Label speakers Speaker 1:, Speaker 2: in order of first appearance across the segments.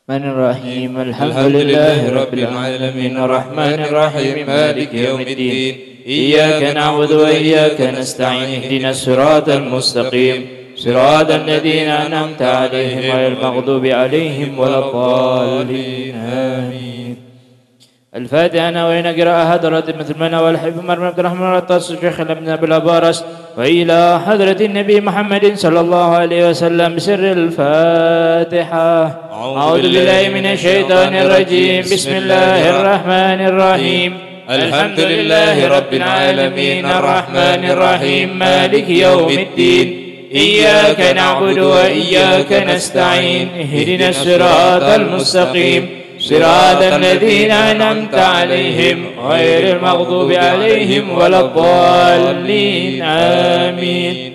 Speaker 1: الرحمن الرحيم الحمد لله رب العالمين الرحمن الرحيم مالك يوم الدين إياك نعبد وإياك نستعين اهدنا الصراط المستقيم صراط الذين أنعمت عليهم غير المغضوب عليهم ولا الضالين آمين. الفاتحة وإن قراءة حضرة مثل من والحب مرمى عبد الرحمن والطاس الشيخ ابن أبي الأبارس وإلى حضرة النبي محمد صلى الله عليه وسلم بسر الفاتحة. أعوذ بالله من الشيطان الرجيم. بسم الله الرحمن الرحيم. الحمد لله رب العالمين الرحمن الرحيم مالك يوم الدين إياك نعبد وإياك نستعين اهدنا الصراط المستقيم صراط الذين أنعمت عليهم غير المغضوب عليهم ولا الضالين آمين.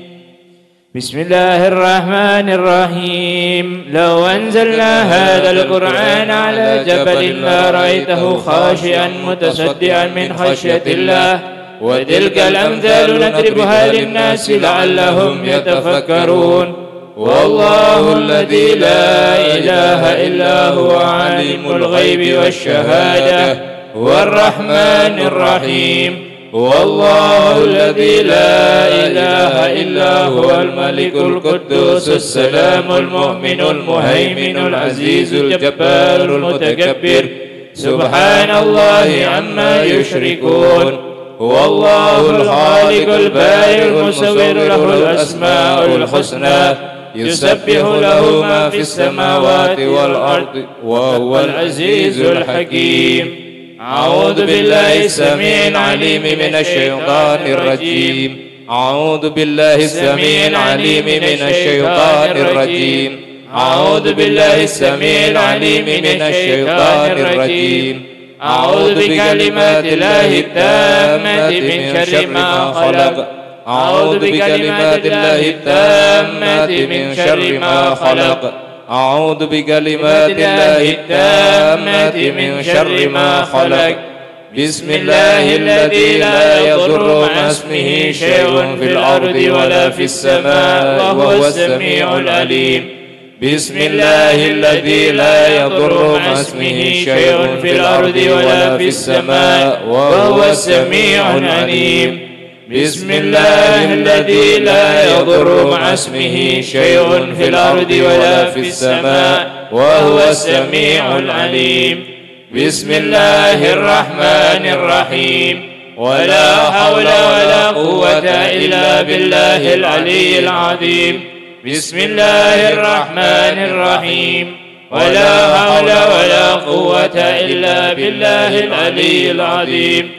Speaker 1: بسم الله الرحمن الرحيم. لو أنزلنا هذا القرآن على جبل لرأيته خاشعا متصدعا من خشية الله وتلك الأمثال نضربها للناس لعلهم يتفكرون. والله الذي لا إله إلا هو عالم الغيب والشهادة هو الرحمن الرحيم. والله الذي لا إله إلا هو الملك القدوس السلام المؤمن المهيمن العزيز الجبار المتكبر سبحان الله عما يشركون. هو الله الخالق البارئ المصور له الأسماء الحسنى يسبح له ما في السماوات والأرض وهو العزيز الحكيم. أعوذ بالله السميع العليم من الشيطان الرجيم. أعوذ بالله السميع العليم من الشيطان الرجيم. أعوذ بالله السميع العليم من الشيطان الرجيم. أعوذ بكلمات الله التامة من شر ما خلق. أعوذ بكلمات الله التامة من شر ما خلق. أعوذ بكلمات الله التامة من شر ما خلق. بسم الله الذي لا يضر مع اسمه شيء في الأرض ولا في السماء وهو السميع العليم. بسم الله الذي لا يضر مع اسمه شيء في الأرض ولا في السماء وهو السميع العليم. بسم الله الذي لا يضر مع اسمه شيء في الأرض ولا في السماء وهو السميع العليم. بسم الله الرحمن الرحيم. ولا حول ولا قوة إلا بالله العلي العظيم. بسم الله الرحمن الرحيم. ولا حول ولا قوة إلا بالله العلي العظيم.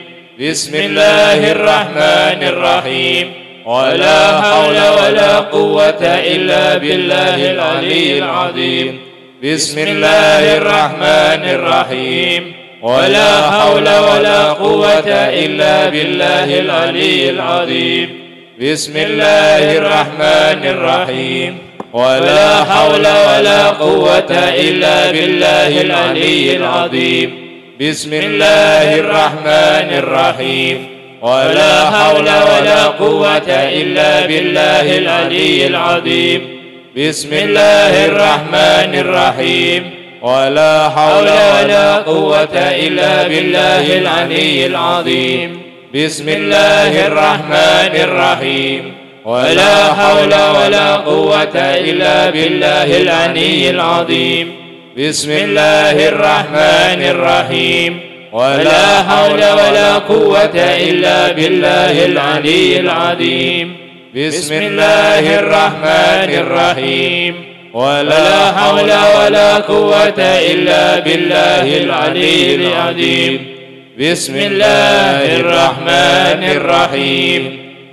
Speaker 1: بسم الله الرحمن الرحيم. ولا حول ولا قوة إلا بالله العلي العظيم. بسم الله الرحمن الرحيم. ولا حول ولا قوة إلا بالله العلي العظيم. بسم الله الرحمن الرحيم. ولا حول ولا قوة إلا بالله العلي العظيم. بسم الله الرحمن الرحيم. ولا حول ولا قوة إلا بالله العلي العظيم. بسم الله الرحمن الرحيم. ولا حول ولا قوة إلا بالله العلي العظيم. بسم الله الرحمن الرحيم. ولا حول ولا قوة إلا بالله العلي العظيم. بسم الله الرحمن الرحيم. ولا حول ولا قوة إلا بالله العلي العظيم. بسم الله الرحمن الرحيم. ولا حول ولا قوة إلا بالله العلي العظيم. بسم الله الرحمن الرحيم.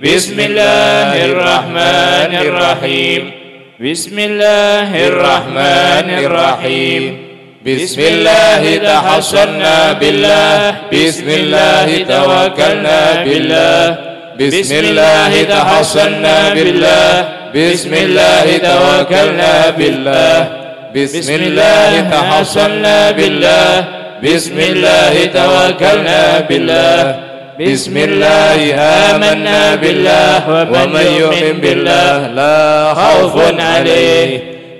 Speaker 1: بسم الله الرحمن الرحيم. بسم الله الرحمن الرحيم. بسم الله تحصنا بالله. بسم الله توكلنا بالله. بسم الله تحصنا بالله. بسم الله توكلنا بالله. بسم الله تحصنا بالله. بسم الله توكلنا بالله. بسم الله آمنا بالله ومن يؤمن بالله لا خوف عليه.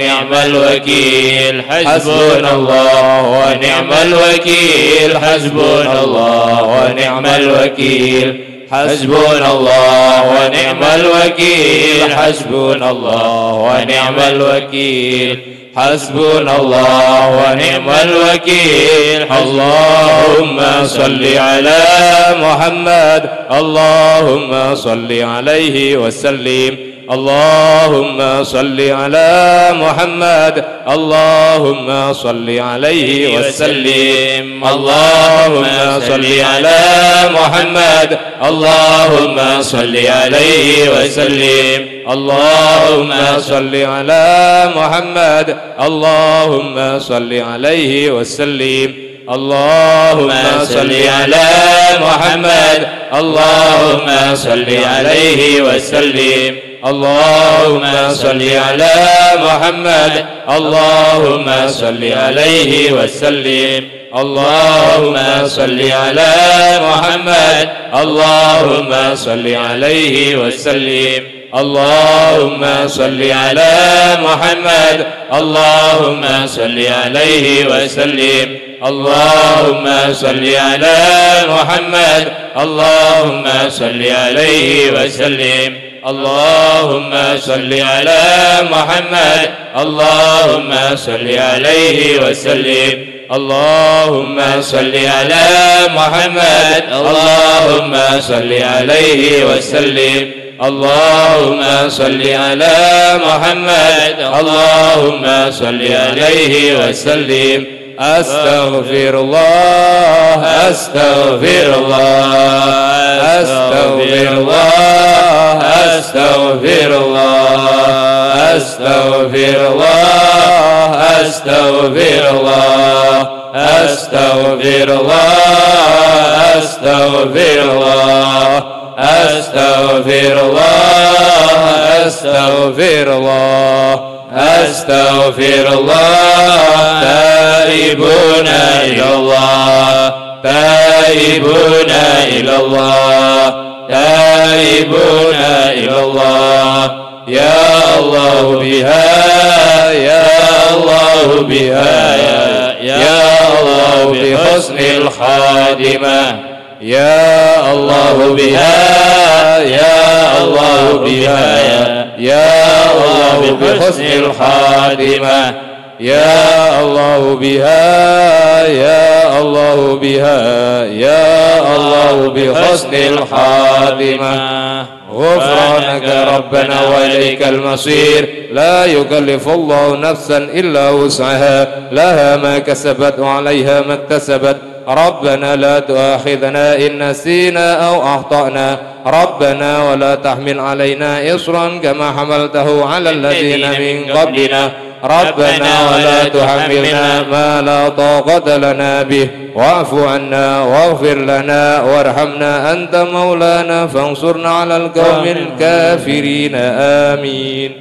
Speaker 1: ونعم الوكيل حسبنا الله ونعم الوكيل حسبنا الله ونعم الوكيل حسبنا الله ونعم الوكيل حسبنا الله ونعم الوكيل حسبنا الله ونعم الوكيل اللهم صل على محمد اللهم صل عليه وسلم اللهم صل على محمد اللهم صل عليه وسلم اللهم صل على محمد اللهم صل عليه وسلم اللهم صل على محمد اللهم صل عليه وسلم اللهم صل على محمد اللهم صل عليه وسلم اللهم صل على محمد اللهم صل عليه وسلم اللهم صل على محمد اللهم صل عليه وسلم اللهم صل على محمد اللهم صل عليه وسلم اللهم صل على محمد اللهم صل عليه وسلم اللهم صل على محمد اللهم صل عليه وسلم اللهم صل على محمد اللهم صل عليه وسلم اللهم صل على محمد اللهم صل عليه وسلم أستغفر الله أستغفر الله أستغفر الله أستغفر الله أستغفر الله أستغفر الله أستغفر الله أستغفر الله أستغفر الله أستغفر الله أستغفر الله تائبون إلى الله تائبون إلى الله تائبون إلى الله يا الله بها يا الله بها يا الله بحسن الخاتمة يا الله بها يا الله بها يا الله بحسن الخاتمة يا الله بها يا الله بها يا الله بحسن الخاتمة غفرانك ربنا وإليك المصير لا يكلف الله نفسا إلا وسعها لها ما كسبت وعليها ما اكتسبت ربنا لا تؤاخذنا إن نسينا أو أخطأنا ربنا ولا تحمل علينا إصرا كما حملته على الذين من قبلنا ربنا ولا تحملنا ما لا طاقة لنا به واعف عنا واغفر لنا وارحمنا أنت مولانا فانصرنا على القوم الكافرين آمين.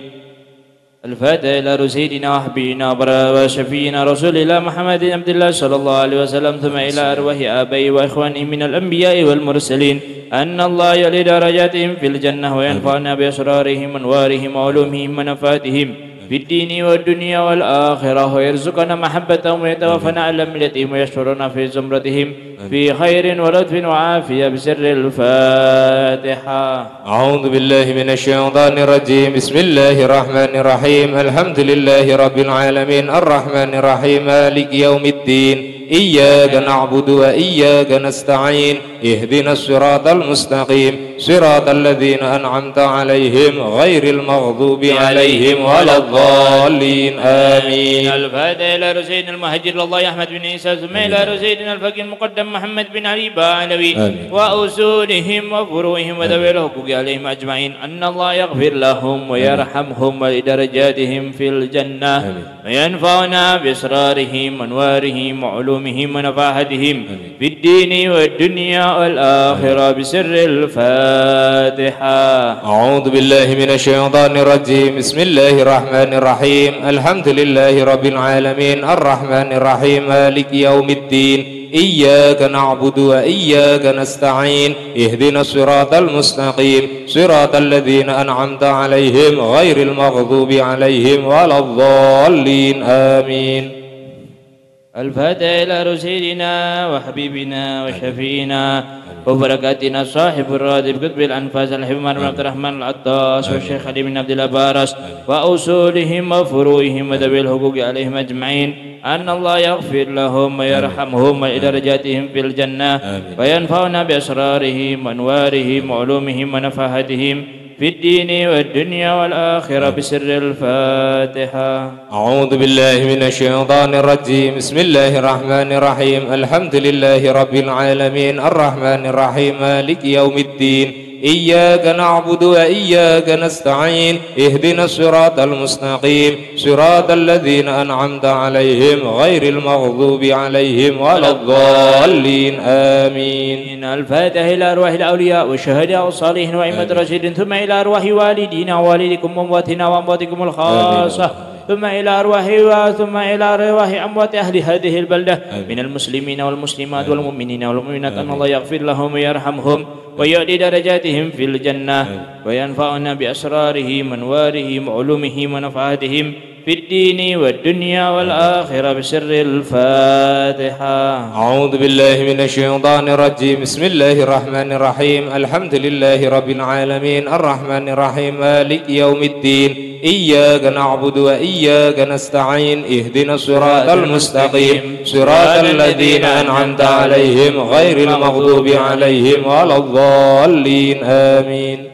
Speaker 2: الفاتحة إلى سيدنا وحبيبنا وشفينا رسول الله محمد عبد الله صلى الله عليه وسلم ثم إلى أرواح آبائي وإخواني من الأنبياء والمرسلين أن الله يعلي درجاتهم في الجنة وينفعنا بأسرارهم وأنوارهم وعلومهم ونفاتهم في الدين والدنيا والآخرة ويرزقنا محبتهم ويتوفنا على ملتهم ويشفرنا في زمرتهم في خير ولطف وعافية بسر الفاتحة.
Speaker 1: أعوذ بالله من الشيطان الرجيم بسم الله الرحمن الرحيم الحمد لله رب العالمين الرحمن الرحيم مالك يوم الدين إياك نعبد وإياك نستعين اهدنا الصراط المستقيم صراط الذين أنعمت عليهم غير المغضوب عليهم ولا الضالين آمين.
Speaker 2: الفاتحة إلى سيدنا المهجر الله أحمد بن عيسى ثم إلى سيدنا الفقيه المقدم محمد بن علي بعلوي وأصولهم وفروعهم وذوي الحقوق عليهم أجمعين أن الله يغفر لهم ويرحمهم ولدرجاتهم في الجنة وينفعنا بأسرارهم وأنوارهم وعلومهم ونفاحتهم في الدين والدنيا والآخرة بسر الفاتحة.
Speaker 1: أعوذ بالله من الشيطان الرجيم بسم الله الرحمن الرحيم الحمد لله رب العالمين الرحمن الرحيم مالك يوم الدين إياك نعبد وإياك نستعين اهدنا الصراط المستقيم صراط الذين أنعمت عليهم غير المغضوب عليهم ولا الضالين آمين.
Speaker 2: الفاتح إلى رسولنا وحبيبنا وشفينا وبركاتنا صاحب الراتب قطب الأنفاس الحبمان بن عبد الرحمن العطاس والشيخ علي بن عبد البارس وأصولهم وفروعهم وذوي الحقوق عليهم أجمعين أن الله يغفر لهم ويرحمهم ودرجاتهم في الجنة وينفعنا بأسرارهم وأنوارهم وعلومهم ونفحاتهم في الدين والدنيا والآخرة بسر الفاتحة.
Speaker 1: أعوذ بالله من الشيطان الرجيم بسم الله الرحمن الرحيم الحمد لله رب العالمين الرحمن الرحيم مالك يوم الدين إياك نعبد وإياك نستعين اهدنا الصراط المستقيم صراط الذين أنعمت عليهم غير المغضوب عليهم ولا الضالين آمين.
Speaker 2: الفاتح إلى أرواح الأولياء والشهداء والصالحين وأئمة الراشدين ثم إلى أرواح والدينا ووالدكم وأمواتنا وأمواتكم الخاصة ثم إلى أرواح أموات أهل هذه البلدة من المسلمين والمسلمات والمؤمنين والمؤمنات أن الله يغفر لهم ويرحمهم ويعلي درجاتهم في الجنة وينفعنا بأسرارهم وأنوارهم وعلومهم ونفعاتهم في الدين والدنيا والآخرة بسر الفاتحة.
Speaker 1: أعوذ بالله من الشيطان الرجيم بسم الله الرحمن الرحيم الحمد لله رب العالمين الرحمن الرحيم مالك يوم الدين إياك نعبد وإياك نستعين اهدنا الصراط المستقيم صراط الذين أنعمت عليهم غير المغضوب عليهم ولا الضالين آمين.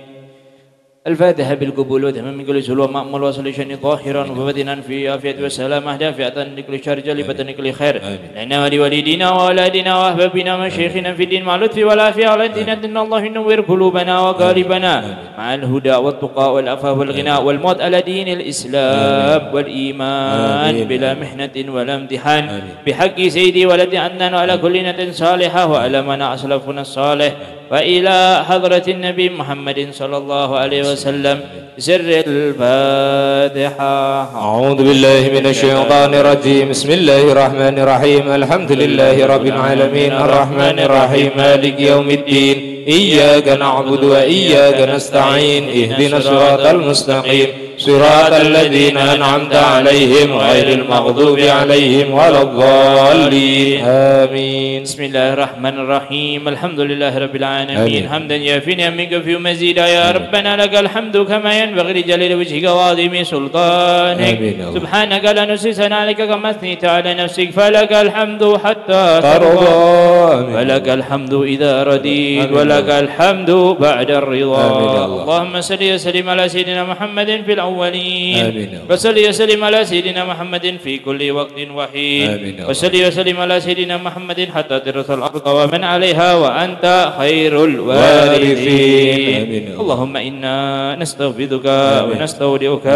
Speaker 2: الفاتحة بالقبول وتمام من كل سلوى مأمول وصل شأن ظاهرا وبدنا في عافية والسلامة دافعة لكل شر جلبة لكل خير لنا ولوالدينا وأولادنا وأحبابنا ومشايخنا في الدين مع اللطف والعافية على إن الله ينور قلوبنا وقالبنا مع الهدى والتقى والعفاف والغنى والموت على دين الإسلام والإيمان بلا محنة ولا امتحان بحق سيدي ولد عدنان وعلى كل نة صالحة وعلى من أسلفنا الصالح وإلى حضرة النبي محمد صلى الله عليه وسلم سر الفاتحة.
Speaker 1: أعوذ بالله من الشيطان الرجيم بسم الله الرحمن الرحيم الحمد لله رب العالمين الرحمن الرحيم مالك يوم الدين إياك نعبد وإياك نستعين اهدنا الصراط المستقيم صراط الذين أنعمت عليهم غير المغضوب عليهم ولا الضالين آمين.
Speaker 2: بسم الله الرحمن الرحيم الحمد لله رب العالمين حمدا يافي نعمك في مزيدا يا ربنا لك الحمد كما ينبغي لجلال وجهك وعظيم سلطانك سبحانك لا نحصي ثناء عليك كما أثنيت على نفسك فلك الحمد حتى ترضى ولك الحمد إذا رديت ولك الحمد بعد الرضا. اللهم صل وسلم على سيدنا محمد في الأولين وصل وسلم على سيدنا محمد في كل وقت وحيد وصل وسلم على سيدنا محمد حتى ترث الأرض ومن عليها وأنت خير الوارثين. اللهم إنا نستغفرك ونستودعك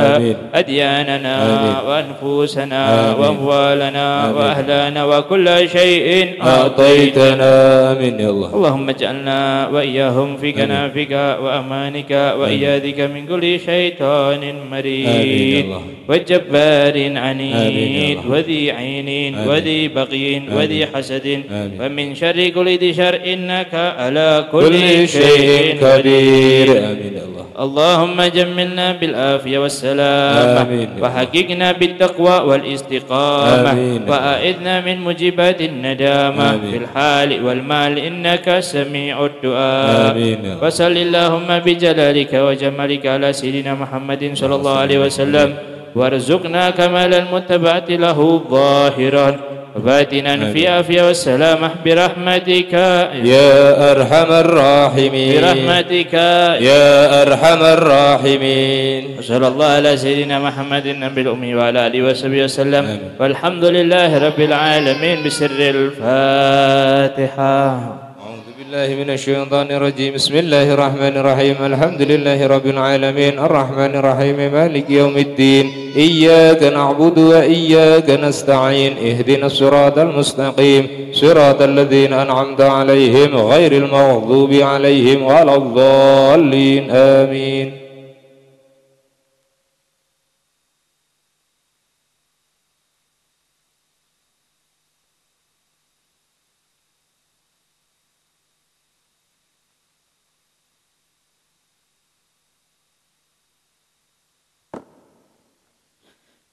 Speaker 2: أدياننا وأنفسنا وأموالنا وأهلنا وكل شيء أعطيتنا من الله. اللهم اجعلنا وإياهم في كنافك وأمانك وإياذك من كل شيطان مريد وجبار عنيد وذي عين وذي بغي وذي حسد ومن شر كل ذي شر إنك على كل شيء قدير. اللهم جملنا بالعافية والسلامة وحققنا بالتقوى والاستقامة وأعذنا من موجبات الندامة في الحال والمال إنك سميع الدعاء. وصل اللهم بجلالك وجمالك على سيدنا محمد صلى الله عليه وسلم وارزقنا كمال المتبعة له ظاهرا وباطنا في عافية والسلامة برحمتك
Speaker 1: يا أرحم الراحمين
Speaker 2: برحمتك
Speaker 1: يا أرحم الراحمين.
Speaker 2: وصلى الله على سيدنا محمد النبي الأمي وعلى آله وصحبه وسلم والحمد لله رب العالمين بسر الفاتحة.
Speaker 1: بالله من الشيطان الرجيم بسم الله الرحمن الرحيم الحمد لله رب العالمين الرحمن الرحيم مالك يوم الدين إياك نعبد وإياك نستعين اهدنا الصراط المستقيم صراط الذين أنعمت عليهم غير المغضوب عليهم ولا الضالين آمين.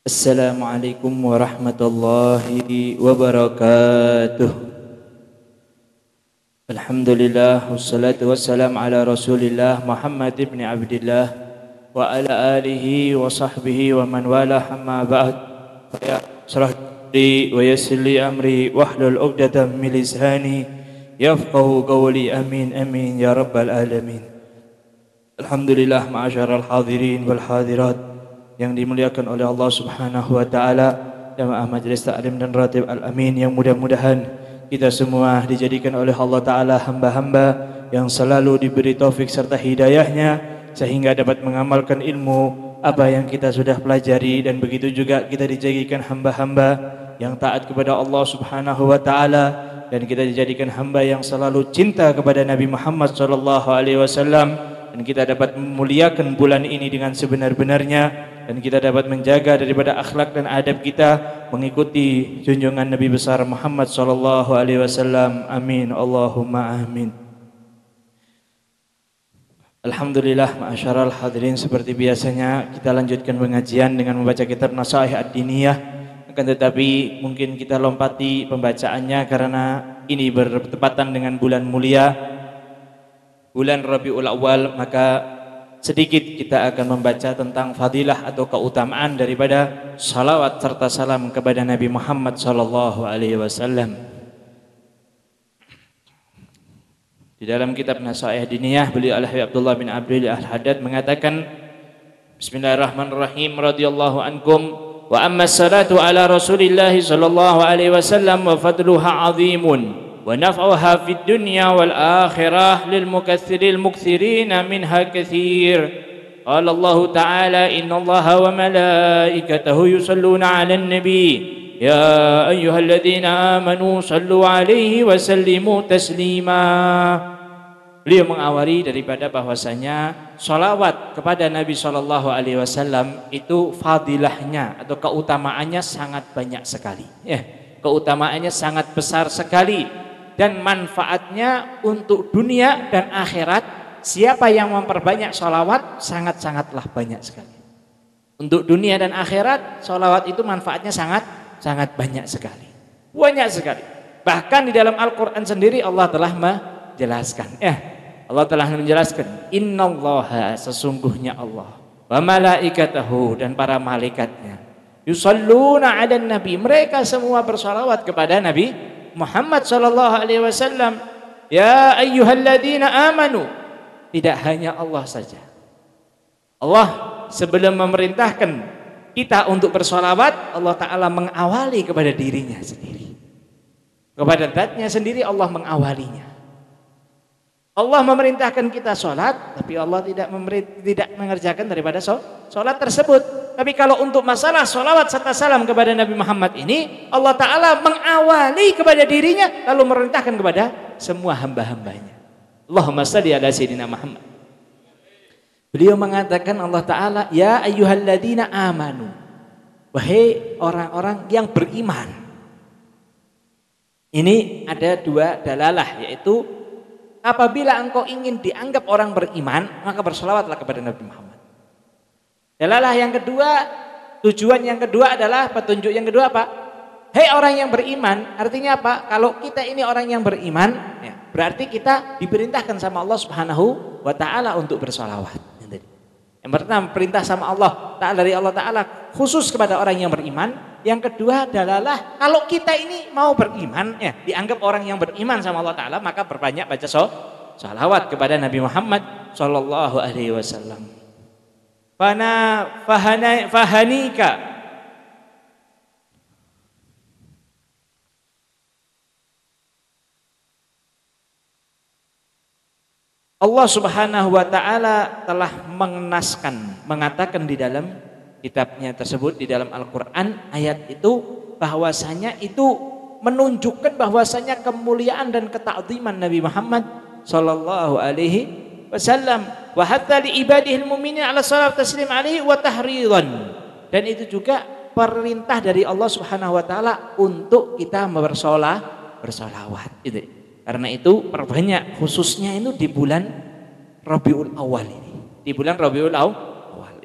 Speaker 2: Assalamualaikum warahmatullahi wabarakatuh. Alhamdulillah wassalatu wassalam ala Rasulillah Muhammad ibn Abdillah wa ala alihi wa sahbihi wa man wala, amma ba'd. Ya syrah li wa yassir li amri wahlul 'uqdatam min lisani yafqahu qawli. Amin amin ya rabbal alamin. Alhamdulillah, ma'asyaral hadirin wal hadirat yang dimuliakan oleh Allah Subhanahu wa taala, jamaah majelis taklim dan ratib Al-Amin, yang mudah-mudahan kita semua dijadikan oleh Allah taala hamba-hamba yang selalu diberi taufik serta hidayahnya sehingga dapat mengamalkan ilmu apa yang kita sudah pelajari, dan begitu juga kita dijadikan hamba-hamba yang taat kepada Allah Subhanahu wa taala, dan kita dijadikan hamba yang selalu cinta kepada Nabi Muhammad sallallahu alaihi wasallam, dan kita dapat memuliakan bulan ini dengan sebenar-benarnya, dan kita dapat menjaga daripada akhlak dan adab kita mengikuti junjungan Nabi besar Muhammad sallallahu alaihi wasallam. Amin Allahumma amin. Alhamdulillah, ma'asyaral hadirin, seperti biasanya kita lanjutkan pengajian dengan membaca kitab Nasaih Ad-Diniyah. Akan tetapi mungkin kita lompati pembacaannya karena ini bertepatan dengan bulan mulia, bulan Rabiul Awal, maka sedikit kita akan membaca tentang fadilah atau keutamaan daripada salawat serta salam kepada Nabi Muhammad sallallahu alaihi wasallam. Di dalam kitab Nasaih Diniyah, beliau Al-Habib Abdullah bin Abdul Al-Haddad mengatakan, Bismillahirrahmanirrahim, radhiyallahu ankum, wa amma salatu ala Rasulillah sallallahu alaihi wasallam wa fadluha azimun ونفعها في الدنيا والآخرة للمكثرين منها كثير. قال الله تعالى إن الله وملائكته يصلون على النبي يا أيها الذين آمنوا صلوا عليه وسلموا تسليما. Beliau mengawali daripada bahwasanya salawat kepada Nabi Shallallahu Alaihi Wasallam itu fadilahnya atau keutamaannya sangat banyak sekali. Keutamaannya sangat besar sekali. Dan manfaatnya untuk dunia dan akhirat, siapa yang memperbanyak sholawat sangat-sangatlah banyak sekali. Untuk dunia dan akhirat, sholawat itu manfaatnya sangat banyak sekali. Banyak sekali. Bahkan di dalam Al-Quran sendiri Allah telah menjelaskan. Allah telah menjelaskan, Innallaha, sesungguhnya Allah, wa malaikatahu, dan para malaikatnya, yusalluna 'alan nabi, mereka semua bersalawat kepada Nabi Muhammad sallallahu alaihi wasallam. Ya ayyuhalladzina amanu, tidak hanya Allah saja. Allah sebelum memerintahkan kita untuk bersolawat, Allah taala mengawali kepada dirinya sendiri. Kepada zatnya sendiri Allah mengawalinya. Allah memerintahkan kita sholat, tapi Allah tidak mengerjakan daripada sholat tersebut. Tapi kalau untuk masalah sholawat serta salam kepada Nabi Muhammad ini, Allah Ta'ala mengawali kepada dirinya, lalu memerintahkan kepada semua hamba-hambanya. Allahumma salli ala Sayyidina Muhammad. Beliau mengatakan, Allah Ta'ala, ya ayyuhalladzina amanu, wahai orang-orang yang beriman. Ini ada dua dalalah, yaitu apabila engkau ingin dianggap orang beriman, maka bersolawatlah kepada Nabi Muhammad. Dalalah yang kedua, tujuan yang kedua adalah, petunjuk yang kedua apa? Hei orang yang beriman, artinya apa? Kalau kita ini orang yang beriman, berarti kita diperintahkan sama Allah Subhanahu wa taala untuk bersolawat. Yang pertama, perintah sama Allah Ta'ala, dari Allah Ta'ala khusus kepada orang yang beriman. Yang kedua adalah kalau kita ini mau beriman, dianggap orang yang beriman sama Allah Ta'ala, maka berbanyak baca sholawat kepada Nabi Muhammad sallallahu alaihi wasallam. Fahanika, Allah Subhanahu wa taala telah mengatakan di dalam kitabnya tersebut, di dalam Al-Qur'an, ayat itu bahwasanya itu menunjukkan bahwasanya kemuliaan dan ketakziman Nabi Muhammad sallallahu alaihi wasallam, wa hatta li ibadihil mu'minin ala salat taslim alaihi wa tahridan. Dan itu juga perintah dari Allah Subhanahu wa taala untuk kita bersolawat. Itu. Karena itu perbanyak, khususnya itu di bulan Rabiul Awal ini. Di bulan Rabiul Awal.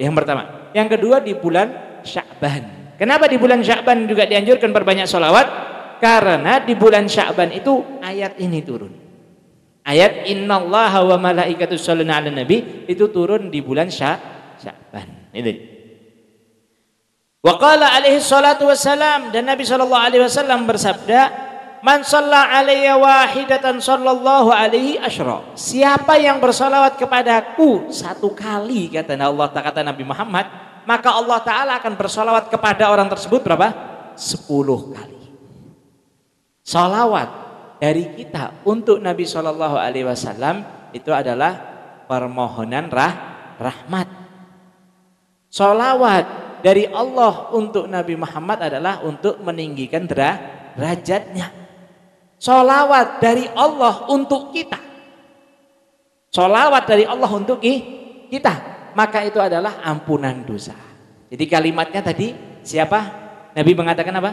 Speaker 2: Yang pertama. Yang kedua di bulan Sya'ban. Kenapa di bulan Sya'ban juga dianjurkan berbanyak sholawat? Karena di bulan Sya'ban itu ayat ini turun. Ayat innallaha wa malaikatahu yusholluna 'alan nabi itu turun di bulan Sya'ban. Itu. Wa qala alaihi salatu wassalam, dan Nabi sallallahu alaihi wasallam bersabda, man shalla alayya wahidatan sallallahu alaihi asyra. Siapa yang bersalawat kepadaku satu kali, kata Nabi Muhammad, maka Allah Ta'ala akan bersalawat kepada orang tersebut berapa? 10 kali. Salawat dari kita untuk Nabi sallallahu alaihi wasallam itu adalah permohonan rahmat. Salawat dari Allah untuk Nabi Muhammad adalah untuk meninggikan derajatnya. Sholawat dari Allah untuk kita. Sholawat dari Allah untuk kita. Maka itu adalah ampunan dosa. Jadi kalimatnya tadi siapa? Nabi mengatakan apa?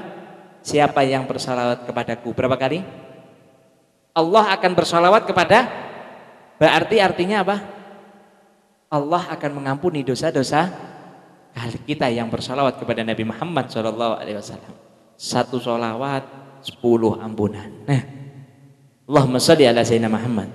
Speaker 2: Siapa yang bersalawat kepadaku berapa kali? Allah akan bersalawat kepada, berarti artinya apa? Allah akan mengampuni dosa-dosa kita yang bersalawat kepada Nabi Muhammad SAW. Satu salawat 10 ampunan. Nah, Allahumma sholli ala sayyidina Muhammad.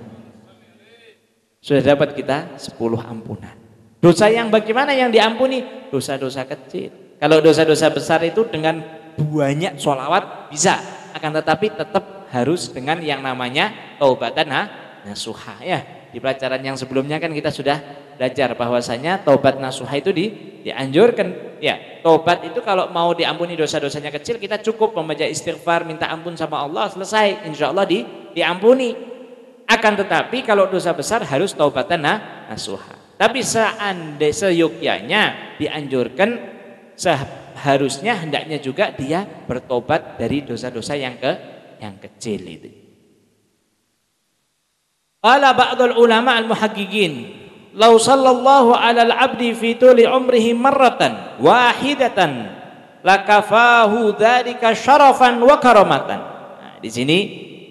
Speaker 2: Sudah dapat kita 10 ampunan. Dosa yang bagaimana yang diampuni? Dosa-dosa kecil. Kalau dosa-dosa besar itu dengan banyak sholawat bisa, akan tetapi tetap harus dengan yang namanya taubatan nasuha. Ya, di pelajaran yang sebelumnya kan kita sudah belajar bahwasanya taubat nasuha itu dianjurkan. Ya, taubat itu kalau mau diampuni dosa-dosanya kecil, kita cukup membaca istighfar, minta ampun sama Allah, selesai, insya Allah diampuni. Akan tetapi kalau dosa besar harus taubatan nasuha. Tapi seandainya seyogyanya dianjurkan, seharusnya hendaknya juga dia bertobat dari dosa-dosa yang kecil itu. Qala ba'dul ulama al-muhaqqiqin, lau sallallahu alal abdi fi tuli umrihi marratan wahidatan lakafahu dzalika syarafan wa karamatan. Nah, di sini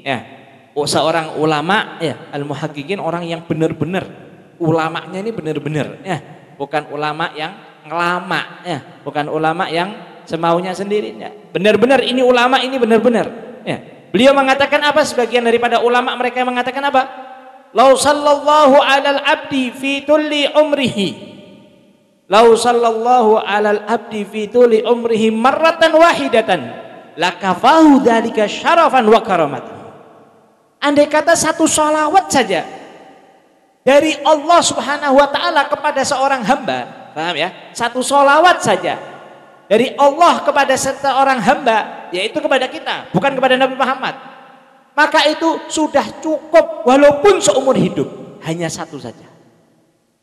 Speaker 2: ya, seorang ulama ya, al-muhaqqiqin, orang yang benar-benar ulamanya ini benar-benar ya, bukan ulama yang ngelama ya, bukan ulama yang semaunya sendiri ya. Benar-benar ini ulama ini benar-benar ya. Beliau mengatakan apa? Sebagian daripada ulama mereka yang mengatakan apa? Lau sallallahu alal abdi fi tulli umrihi, lau sallallahu alal abdi fi tulli umrihi marratan wahidatan lakafahu dzalika syarafan wa karamatan. Andai kata satu salawat saja dari Allah Subhanahu wa taala kepada seorang hamba, paham ya? Satu salawat saja dari Allah kepada seorang hamba, yaitu kepada kita, bukan kepada Nabi Muhammad, maka itu sudah cukup walaupun seumur hidup, hanya satu saja.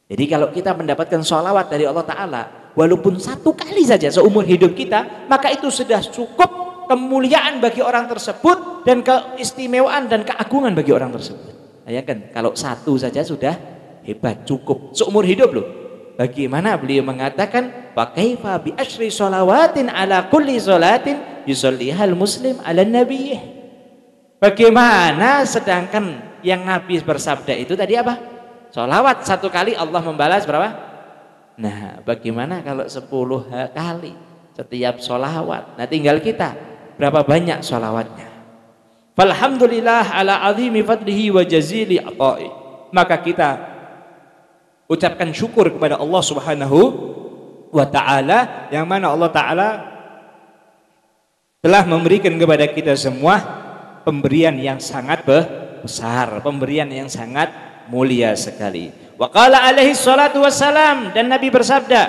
Speaker 2: Jadi kalau kita mendapatkan sholawat dari Allah Ta'ala walaupun satu kali saja seumur hidup kita, maka itu sudah cukup kemuliaan bagi orang tersebut dan keistimewaan dan keagungan bagi orang tersebut. Bayangkan kalau satu saja sudah hebat, cukup seumur hidup loh. Bagaimana beliau mengatakan wa kaifa bi asyri sholawatin ala kulli sholatin yusallihal muslim ala nabiyyih. Bagaimana sedangkan yang Nabi bersabda itu tadi apa? Sholawat satu kali Allah membalas berapa? Nah, bagaimana kalau 10 kali setiap sholawat? Nah, tinggal kita berapa banyak sholawatnya. Falhamdulillah ala azimi fadlihi wa jazili ata'i. Maka kita ucapkan syukur kepada Allah Subhanahu wa ta'ala, yang mana Allah ta'ala telah memberikan kepada kita semua pemberian yang sangat besar, pemberian yang sangat mulia sekali. Wa qala alaihi salatu wassalam, dan Nabi bersabda,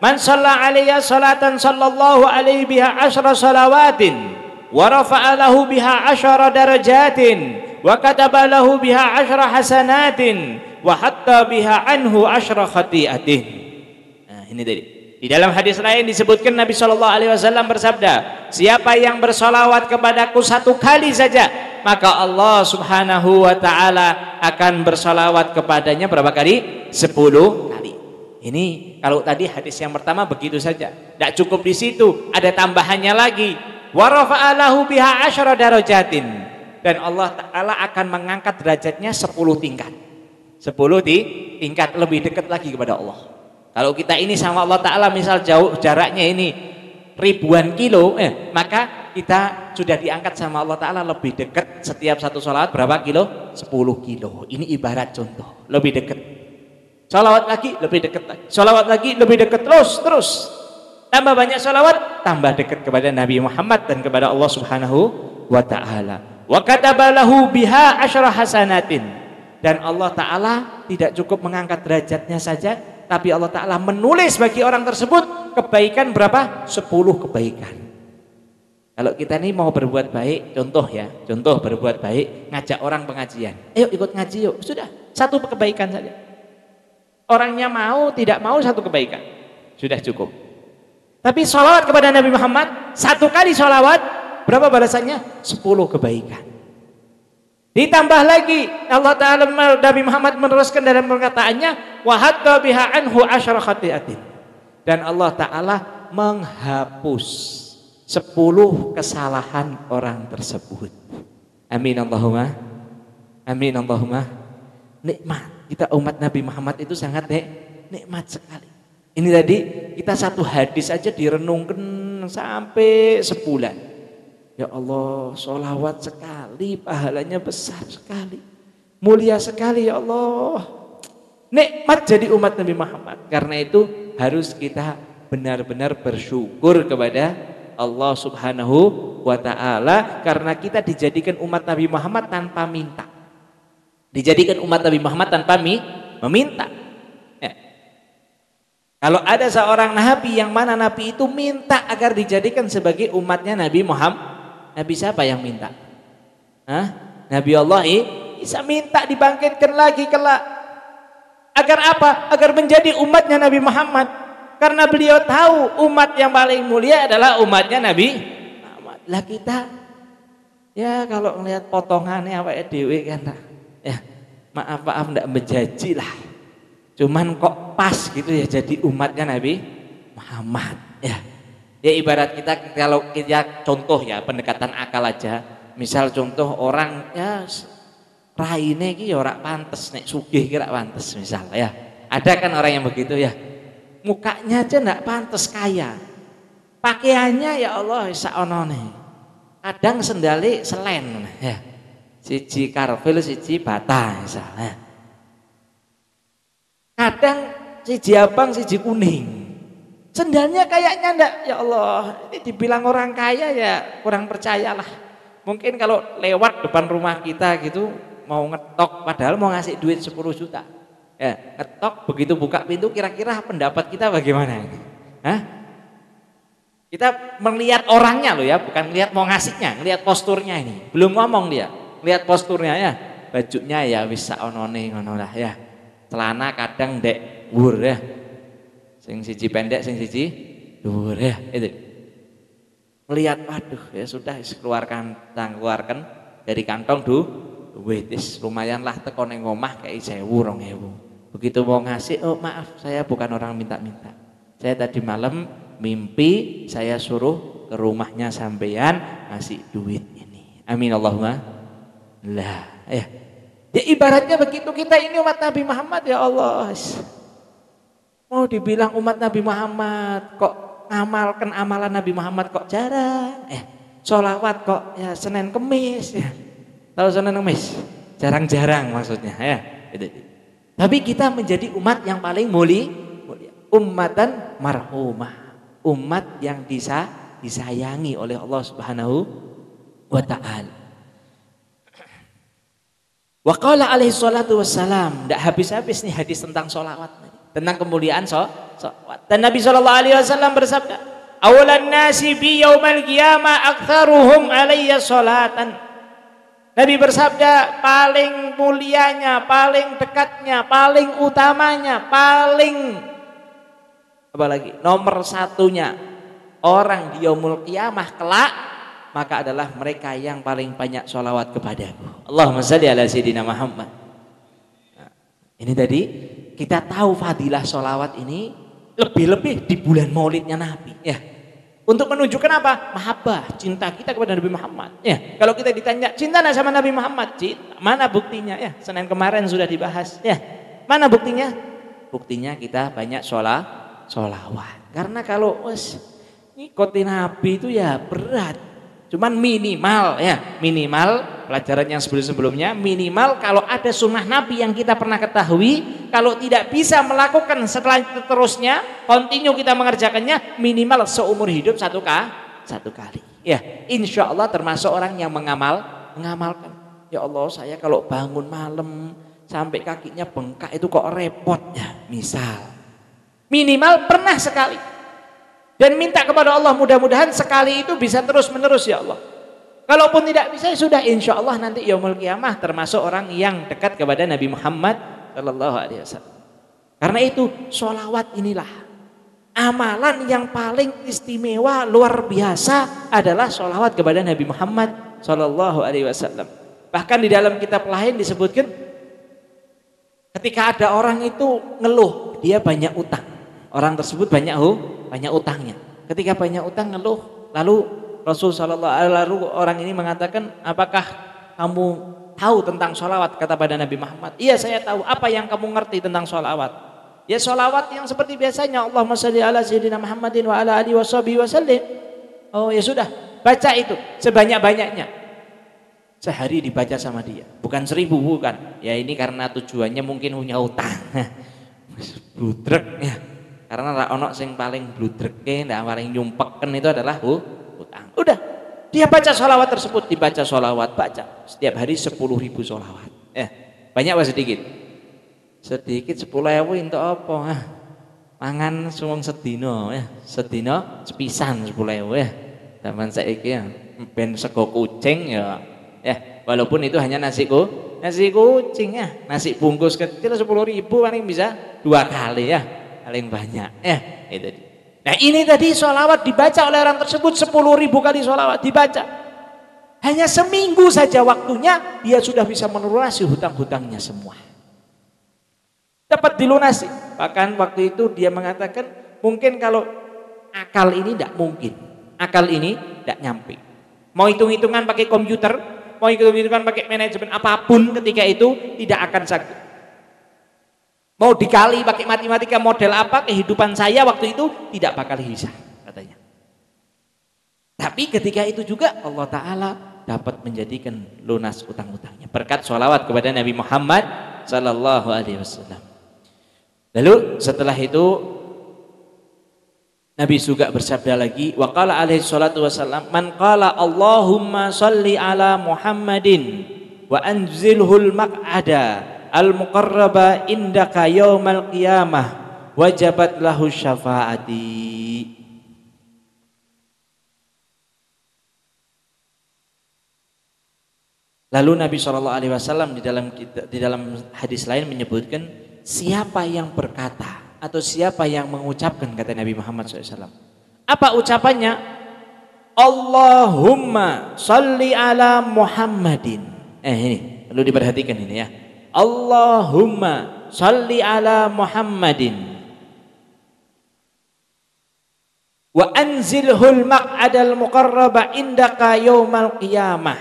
Speaker 2: man shalla alayya salatan sallallahu alaihi biha asyra salawatin wa rafa'a lahu biha asyra darajatin wa kataba lahu biha asyra hasanatin wa hatta biha anhu asyra khati'atin. Nah, ini tadi. Di dalam hadis lain disebutkan Nabi Shallallahu Alaihi Wasallam bersabda, siapa yang bersolawat kepadaku satu kali saja, maka Allah Subhanahu Wa Taala akan bersolawat kepadanya berapa kali? 10 kali. Ini kalau tadi hadis yang pertama begitu saja, tidak cukup di situ, ada tambahannya lagi. Wa rafa'alahu biha asyra darajatin, dan Allah Taala akan mengangkat derajatnya 10 tingkat, 10 tingkat lebih dekat lagi kepada Allah. Kalau kita ini sama Allah Ta'ala misal jauh jaraknya ini
Speaker 3: ribuan kilo, maka kita sudah diangkat sama Allah Ta'ala lebih dekat. Setiap satu sholawat berapa kilo? 10 kilo. Ini ibarat contoh, lebih dekat. Sholawat lagi lebih dekat lagi, sholawat lagi lebih dekat, terus tambah banyak sholawat, tambah dekat kepada Nabi Muhammad dan kepada Allah Subhanahu wa Ta'ala. Wa katabalahu biha asyra hasanatin, dan Allah Ta'ala tidak cukup mengangkat derajatnya saja, tapi Allah Ta'ala menulis bagi orang tersebut kebaikan berapa? 10 kebaikan. Kalau kita ini mau berbuat baik, contoh berbuat baik, ngajak orang pengajian, ayo ikut ngaji yuk, sudah, 1 kebaikan saja. Orangnya mau, tidak mau, 1 kebaikan sudah cukup. Tapi sholawat kepada Nabi Muhammad, 1 kali sholawat, berapa balasannya? 10 kebaikan. Ditambah lagi Allah Ta'ala, Nabi Muhammad meneruskan dalam perkataannya, wa hatta biha anhu asyra khati'atin, dan Allah Ta'ala menghapus 10 kesalahan orang tersebut. Amin Allahumma, amin Allahumma. Nikmat kita umat Nabi Muhammad itu sangat nikmat sekali. Ini tadi kita 1 hadis aja direnungkan sampai sebulan. Ya Allah, sholawat sekali, pahalanya besar sekali, mulia sekali ya Allah. Nikmat jadi umat Nabi Muhammad. Karena itu harus kita benar-benar bersyukur kepada Allah Subhanahu wa Ta'ala, karena kita dijadikan umat Nabi Muhammad tanpa minta. Dijadikan umat Nabi Muhammad tanpa meminta. Kalau ada seorang nabi yang mana nabi itu minta agar dijadikan sebagai umatnya Nabi Muhammad, nabi siapa yang minta? Nabi Allah Isa minta dibangkitkan lagi kelak. Agar apa? Agar menjadi umatnya Nabi Muhammad. Karena beliau tahu umat yang paling mulia adalah umatnya Nabi Muhammad. Lah kita, ya kalau ngelihat potongannya awake dhewe kan, ya maaf enggak menjanji lah. Cuman kok pas gitu ya jadi umatnya Nabi Muhammad. Ya ibarat kita, kalau kita contoh ya pendekatan akal aja. Misal contoh orang ya raine iki ya ora pantes, nek sugih ki ora pantes misal ya. Ada kan orang yang begitu ya. Mukanya aja enggak pantes kaya. Pakaiannya ya Allah saonone. Kadang sendale selen ya. Siji karvel, siji bata misalnya. Kadang siji abang, siji kuning. Sendalnya kayaknya enggak, ya Allah, ini dibilang orang kaya ya kurang percayalah. Mungkin kalau lewat depan rumah kita gitu mau ngetok, padahal mau ngasih duit 10 juta. Ya, ngetok begitu buka pintu, kira-kira pendapat kita bagaimana? Kita melihat orangnya loh ya, bukan lihat mau ngasihnya, lihat posturnya ini. Belum ngomong dia, lihat posturnya ya. Bajunya ya wis saonone ngono lah ya. Celana kadang ndek dhuwur ya. Sing siji pendek, sing siji dhuwur ya, itu. Melihat waduh ya sudah keluarkan dari kantong duit lumayan lah teko ning omah kei 1000 2000. Begitu mau ngasih, oh maaf saya bukan orang minta-minta. Saya tadi malam mimpi saya suruh ke rumahnya sampean ngasih duit ini. Amin Allahumma. Lah ya. Ya ibaratnya begitu kita ini umat Nabi Muhammad ya Allah. Mau dibilang umat Nabi Muhammad kok ngamalkan amalan Nabi Muhammad kok jarang. Sholawat kok ya Senin Kemis ya. Tahu Senin Kemis? Jarang-jarang maksudnya ya. Tapi kita menjadi umat yang paling mulia. Ummatan marhumah. Umat yang disayangi oleh Allah Subhanahu wa Ta'ala. Wa qala alaihi salatu wassalam, tidak habis-habis nih hadis tentang sholawat, tentang kemuliaan sholawat. Dan Nabi SAW bersabda, awalan nasi bi yaumal qiyamah aktsaruhum alayya sholatan. Nabi bersabda, paling mulianya, paling dekatnya, paling utamanya, paling apalagi nomor satunya orang di yaumul qiyamah kelak, maka adalah mereka yang paling banyak sholawat kepadaku. Allahumma shalli ala sayyidina Muhammad. Nah, ini tadi kita tahu fadilah sholawat ini lebih-lebih di bulan maulidnya Nabi ya. Untuk menunjukkan apa? Mahabbah, cinta kita kepada Nabi Muhammad ya. Kalau kita ditanya cinta enggak sama Nabi Muhammad, cinta. Mana buktinya ya? Senin kemarin sudah dibahas ya. Mana buktinya? Buktinya kita banyak sholawat. Karena kalau Ngikuti Nabi itu ya berat. Cuman minimal ya, minimal pelajaran yang sebelum-sebelumnya, minimal kalau ada sunnah Nabi yang kita pernah ketahui, kalau tidak bisa melakukan setelah terusnya, continue kita mengerjakannya, minimal seumur hidup satu kali. Ya, insya Allah termasuk orang yang mengamalkan. Ya Allah, saya kalau bangun malam sampai kakinya bengkak itu kok repot ya, misal. Minimal pernah sekali. Dan minta kepada Allah mudah-mudahan sekali itu bisa terus-menerus ya Allah. Kalaupun tidak bisa sudah insya Allah nanti yaumul qiyamah termasuk orang yang dekat kepada Nabi Muhammad sallallahu alaihi wasallam. Karena itu sholawat inilah amalan yang paling istimewa luar biasa adalah sholawat kepada Nabi Muhammad sallallahu alaihi wasallam. Bahkan di dalam kitab lain disebutkan ketika ada orang itu ngeluh dia banyak utang. Orang tersebut banyak utangnya. Ketika banyak utang ngeluh, lalu Rasul sallallahu alaihi wasallam orang ini mengatakan, "Apakah kamu tahu tentang sholawat?" Kata pada Nabi Muhammad, "Iya, saya tahu." "Apa yang kamu ngerti tentang sholawat?" "Ya sholawat yang seperti biasanya, Allahumma shalli ala sayyidina Muhammadin wa ala alihi washabihi wasallim." "Oh, ya sudah, baca itu sebanyak-banyaknya." Sehari dibaca sama dia, bukan 1000, bukan. Ya ini karena tujuannya mungkin punya utang. Budrek ya. Karena ra ono sing paling bludreke, ndak paling nyumpeken itu adalah utang. Udah, dia baca sholawat tersebut, dibaca sholawat, baca setiap hari 10.000 sholawat. Banyak apa sedikit? Sedikit 10.000 untuk apa? Mangan suwung sedina ya, sedina sepisan 10.000 ya. Zaman saiki ya, ben sego kucing ya. Walaupun itu hanya nasi kucing ya, nasi bungkus kecil 10.000 paling bisa 2 kali ya. Paling banyak itu. Nah ini tadi sholawat dibaca oleh orang tersebut 10.000 kali sholawat dibaca. Hanya seminggu saja waktunya dia sudah bisa melunasi hutang-hutangnya semua. Dapat dilunasi. Bahkan waktu itu dia mengatakan mungkin kalau akal ini tidak mungkin. Akal ini tidak nyampe. Mau hitung-hitungan pakai komputer, mau hitung-hitungan pakai manajemen apapun ketika itu tidak akan sakit. Mau dikali pakai matematika model apa kehidupan saya waktu itu tidak bakal bisa katanya. Tapi ketika itu juga Allah Ta'ala dapat menjadikan lunas utang-utangnya berkat sholawat kepada Nabi Muhammad sallallahu alaihi wasallam. Lalu setelah itu Nabi juga bersabda lagi, wa qala alaihi salatu wasallam, man qala Allahumma shalli ala Muhammadin wa anzilhul maq'ada al-muqarraba indaka yaumal qiyamah wajabat lahu syafaati. Lalu Nabi SAW di dalam hadis lain menyebutkan siapa yang berkata atau siapa yang mengucapkan, kata Nabi Muhammad SAW. Apa ucapannya? Allahumma shalli ala Muhammadin. Ini perlu diperhatikan ini ya. Allahumma shalli ala Muhammadin wa anzilhul maq'adal muqarraba indaka yaumal qiyamah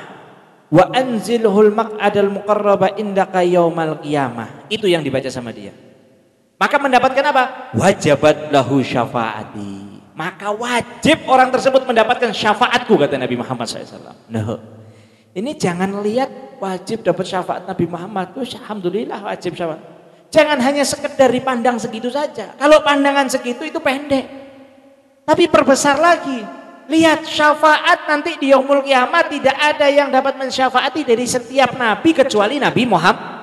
Speaker 3: wa anzilhul maq'adal muqarraba indaka yaumal qiyamah. Itu yang dibaca sama dia. Maka mendapatkan apa? Wajabat lahu syafaati. Maka wajib orang tersebut mendapatkan syafaatku, kata Nabi Muhammad SAW. Nah, ini jangan lihat wajib dapat syafaat Nabi Muhammad. Alhamdulillah wajib syafaat. Jangan hanya sekedar dipandang segitu saja. Kalau pandangan segitu itu pendek. Tapi perbesar lagi. Lihat syafaat nanti di yaumul kiamat tidak ada yang dapat mensyafaati dari setiap nabi kecuali Nabi Muhammad.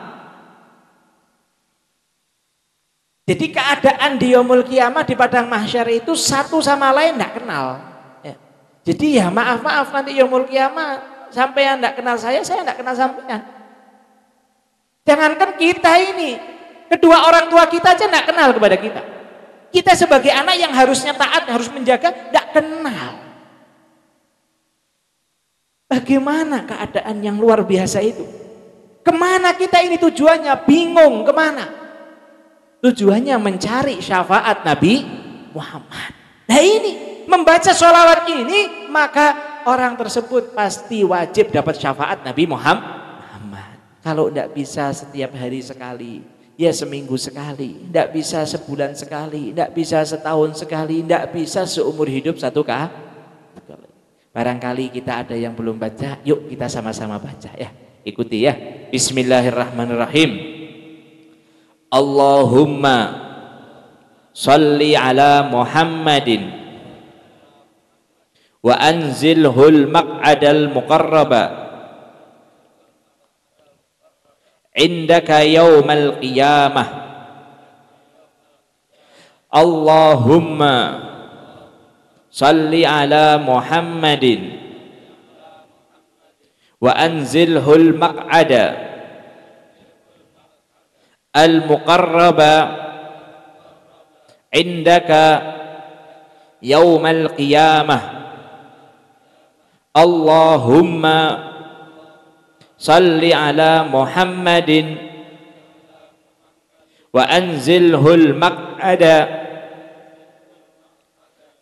Speaker 3: Jadi keadaan di yaumul kiamat di padang mahsyar itu satu sama lain tidak kenal. Ya. Jadi ya maaf nanti yaumul kiamat sampean tidak kenal saya tidak kenal sampean. Jangankan kita ini, kedua orang tua kita aja tidak kenal kepada kita. Kita sebagai anak yang harusnya taat, harus menjaga, tidak kenal. Bagaimana keadaan yang luar biasa itu? Kemana kita ini tujuannya? Bingung kemana? Tujuannya mencari syafaat Nabi Muhammad. Nah ini, membaca sholawat ini, maka orang tersebut pasti wajib dapat syafaat Nabi Muhammad. Kalau tidak bisa setiap hari sekali, ya seminggu sekali, tidak bisa sebulan sekali, tidak bisa setahun sekali, tidak bisa seumur hidup satu kali. Barangkali kita ada yang belum baca, yuk kita sama-sama baca ya. Ikuti ya. Bismillahirrahmanirrahim. Allahumma shalli ala Muhammadin wa anzilhul maq'adal muqarraba indaka yaumal qiyamah. Allahumma salli ala Muhammadin wa anzilhul maq'ada al muqarraba indaka yaumal qiyamah. Allahumma salli ala Muhammadin wa anzilhul maq'ada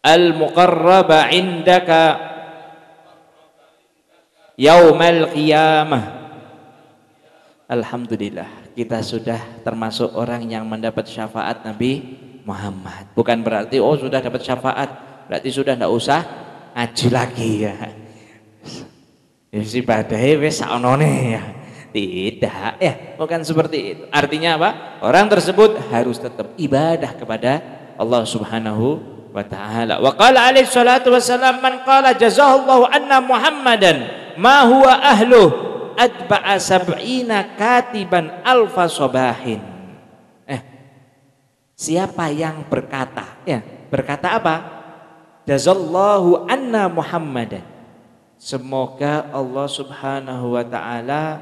Speaker 3: al muqarraba indaka yaumal qiyamah. Alhamdulillah, kita sudah termasuk orang yang mendapat syafaat Nabi Muhammad. Bukan berarti oh sudah dapat syafaat berarti sudah tidak usah ngaji lagi ya. Si badai wis saonone ya. Tidak ya, bukan seperti itu. Artinya apa? Orang tersebut harus tetap ibadah kepada Allah Subhanahu wa taala. Wa qala alaihi salatu wassalam man qala jazallahu anna Muhammadan ma huwa ahluh adba'a sab'ina katiban alfa sabahin. Siapa yang berkata ya, berkata apa? Jazallahu anna Muhammadan. Semoga Allah Subhanahu wa taala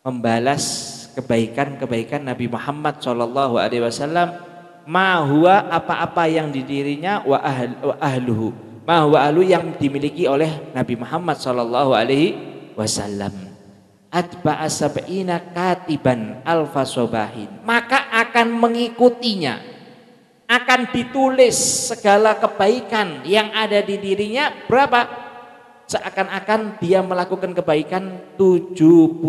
Speaker 3: membalas kebaikan-kebaikan Nabi Muhammad sallallahu alaihi wasallam, ma huwa apa-apa yang di dirinya wa ahluhu, ma huwa ahlu yang dimiliki oleh Nabi Muhammad sallallahu alaihi wasallam. Atba'a sab'ina katiban alfa sobahin, maka akan mengikutinya, akan ditulis segala kebaikan yang ada di dirinya berapa? Seakan-akan dia melakukan kebaikan 70.000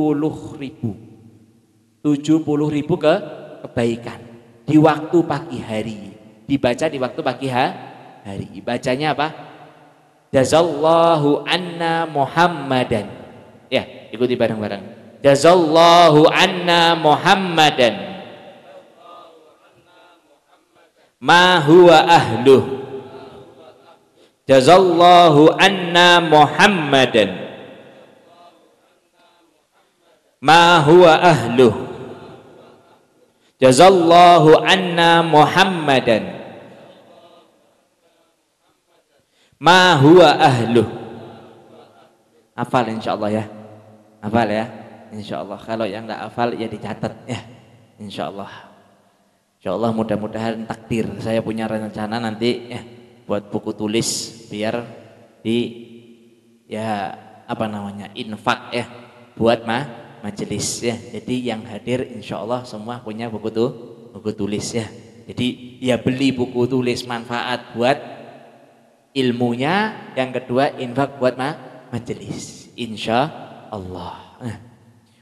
Speaker 3: kebaikan di waktu pagi hari, dibaca di waktu pagi hari. Bacanya apa? Jazallahu anna Muhammadan. Ya, ikuti bareng-bareng. Jazallahu anna Muhammadan ma huwa ahluh. Jazallahu anna Muhammadan ma huwa ahluh. Jazallahu anna Muhammadan ma huwa ahluh. Hafal insyaallah ya. Hafal ya insyaallah. Kalau yang enggak hafal ya dicatat ya insyaallah. Insyaallah mudah-mudahan takdir saya punya rencana nanti ya buat buku tulis biar di ya apa namanya infak ya buat majelis ya. Jadi yang hadir insyaallah semua punya buku tulis ya. Jadi ya beli buku tulis manfaat buat ilmunya, yang kedua infak buat majelis insyaallah.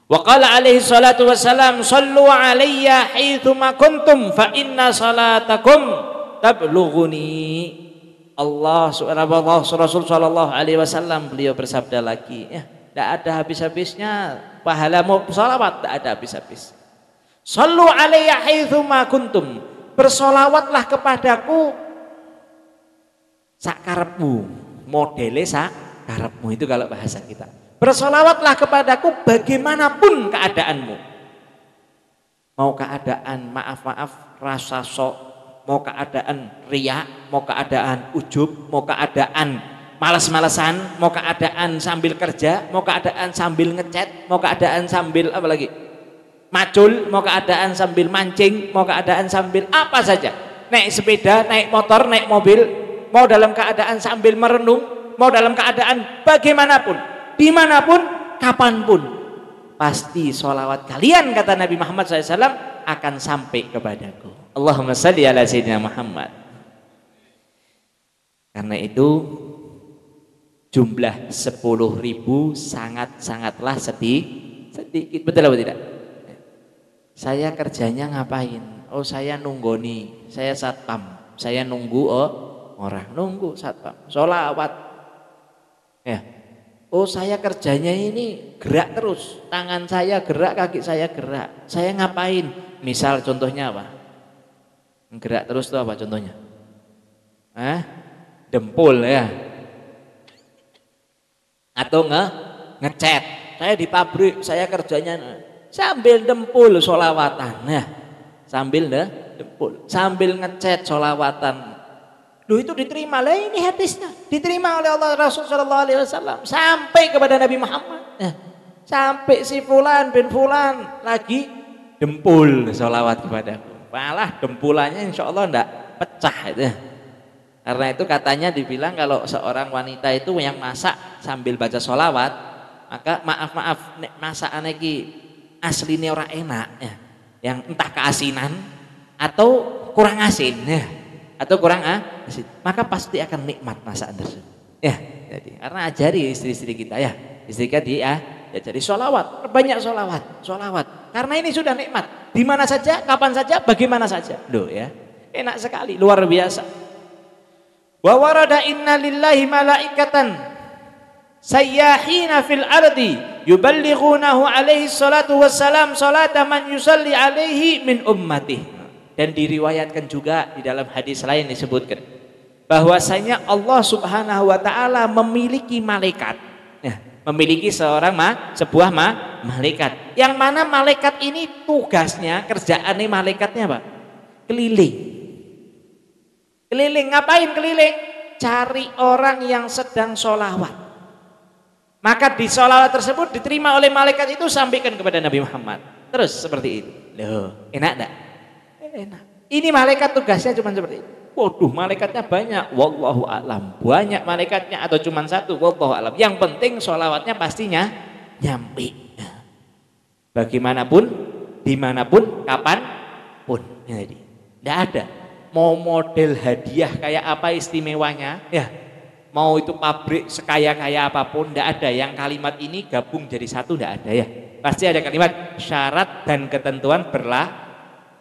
Speaker 3: Wa qala alaihi salatu wassalam sallu alayya haitsuma kuntum fa inna salatakum tablughuni. Allah subhanahu Rasul sallallahu alaihi wasallam beliau bersabda lagi ya, tidak ada habis-habisnya pahalamu salawat, tidak ada habis-habis. Sallu alayya haitsuma kuntum, bersolawatlah kepadaku sakarepmu, modele sakarepmu itu kalau bahasa kita. Bersolawatlah kepadaku bagaimanapun keadaanmu. Mau keadaan maaf-maaf rasa sok, mau keadaan riya, mau keadaan ujub, mau keadaan malas-malasan, mau keadaan sambil kerja, mau keadaan sambil ngechat, mau keadaan sambil apa lagi? Macul, mau keadaan sambil mancing, mau keadaan sambil apa saja. Naik sepeda, naik motor, naik mobil, mau dalam keadaan sambil merenung, mau dalam keadaan bagaimanapun, dimanapun, kapanpun, pasti sholawat kalian kata Nabi Muhammad SAW akan sampai kepadaku. Allahumma salli ala sayyidina Muhammad. Karena itu jumlah 10.000 sangat-sangatlah sedikit, betul atau tidak? Saya kerjanya ngapain? Oh, saya nunggoni, saya satpam, saya nunggu orang, nunggu satpam, sholawat. Ya. Oh, saya kerjanya ini gerak terus, tangan saya gerak, kaki saya gerak. Saya ngapain? Misal contohnya apa? Gerak terus itu apa contohnya? Dempul ya. Atau ngecat. Saya di pabrik, saya kerjanya sambil dempul sholawatan. Nah, sambil dempul, sambil ngecat sholawatan. Loh, itu diterima lah, ini hadisnya diterima oleh Allah Rasul Shallallahu Alaihi Wasallam sampai kepada Nabi Muhammad. Nah, sampai si Fulan bin Fulan lagi dempul sholawat kepadaku. Malah dempulannya insya Allah enggak pecah itu. Karena itu katanya dibilang kalau seorang wanita itu yang masak sambil baca sholawat, maka maaf masakan iki aslinya orang enak ya, yang entah keasinan atau kurang asin ya, atau kurang asin, maka pasti akan nikmat masakan tersebut ya. Jadi karena ajari istri-istri kita ya, istri kita jadi sholawat, banyak sholawat karena ini sudah nikmat, di mana saja, kapan saja, bagaimana saja. Loh ya, enak sekali, luar biasa. Wa warada inna lillahi malaikatan sayyahina fil ardi yuballighunahu alaihi salatu wassalam salata man yusalli alaihi min ummati. Dan diriwayatkan juga di dalam hadis lain disebutkan bahwasanya Allah Subhanahu wa taala memiliki malaikat. Ya, memiliki sebuah malaikat. Yang mana malaikat ini tugasnya, kerjaannya malaikatnya apa? Keliling. Keliling, ngapain keliling? Cari orang yang sedang sholawat. Maka di sholawat tersebut diterima oleh malaikat itu, sampaikan kepada Nabi Muhammad. Terus seperti itu. Loh, enak enggak? Enak. Ini malaikat tugasnya cuma seperti itu. Waduh, malaikatnya banyak. Wallahu a'lam. Banyak malaikatnya atau cuma satu? Wallahu a'lam. Yang penting sholawatnya pastinya nyampe. Bagaimanapun, dimanapun, kapanpun. Jadi, tidak ada. Mau model hadiah kayak apa istimewanya ya, mau itu pabrik sekaya-kaya apapun, tidak ada yang kalimat ini gabung jadi satu, tidak ada ya. Pasti ada kalimat syarat dan ketentuan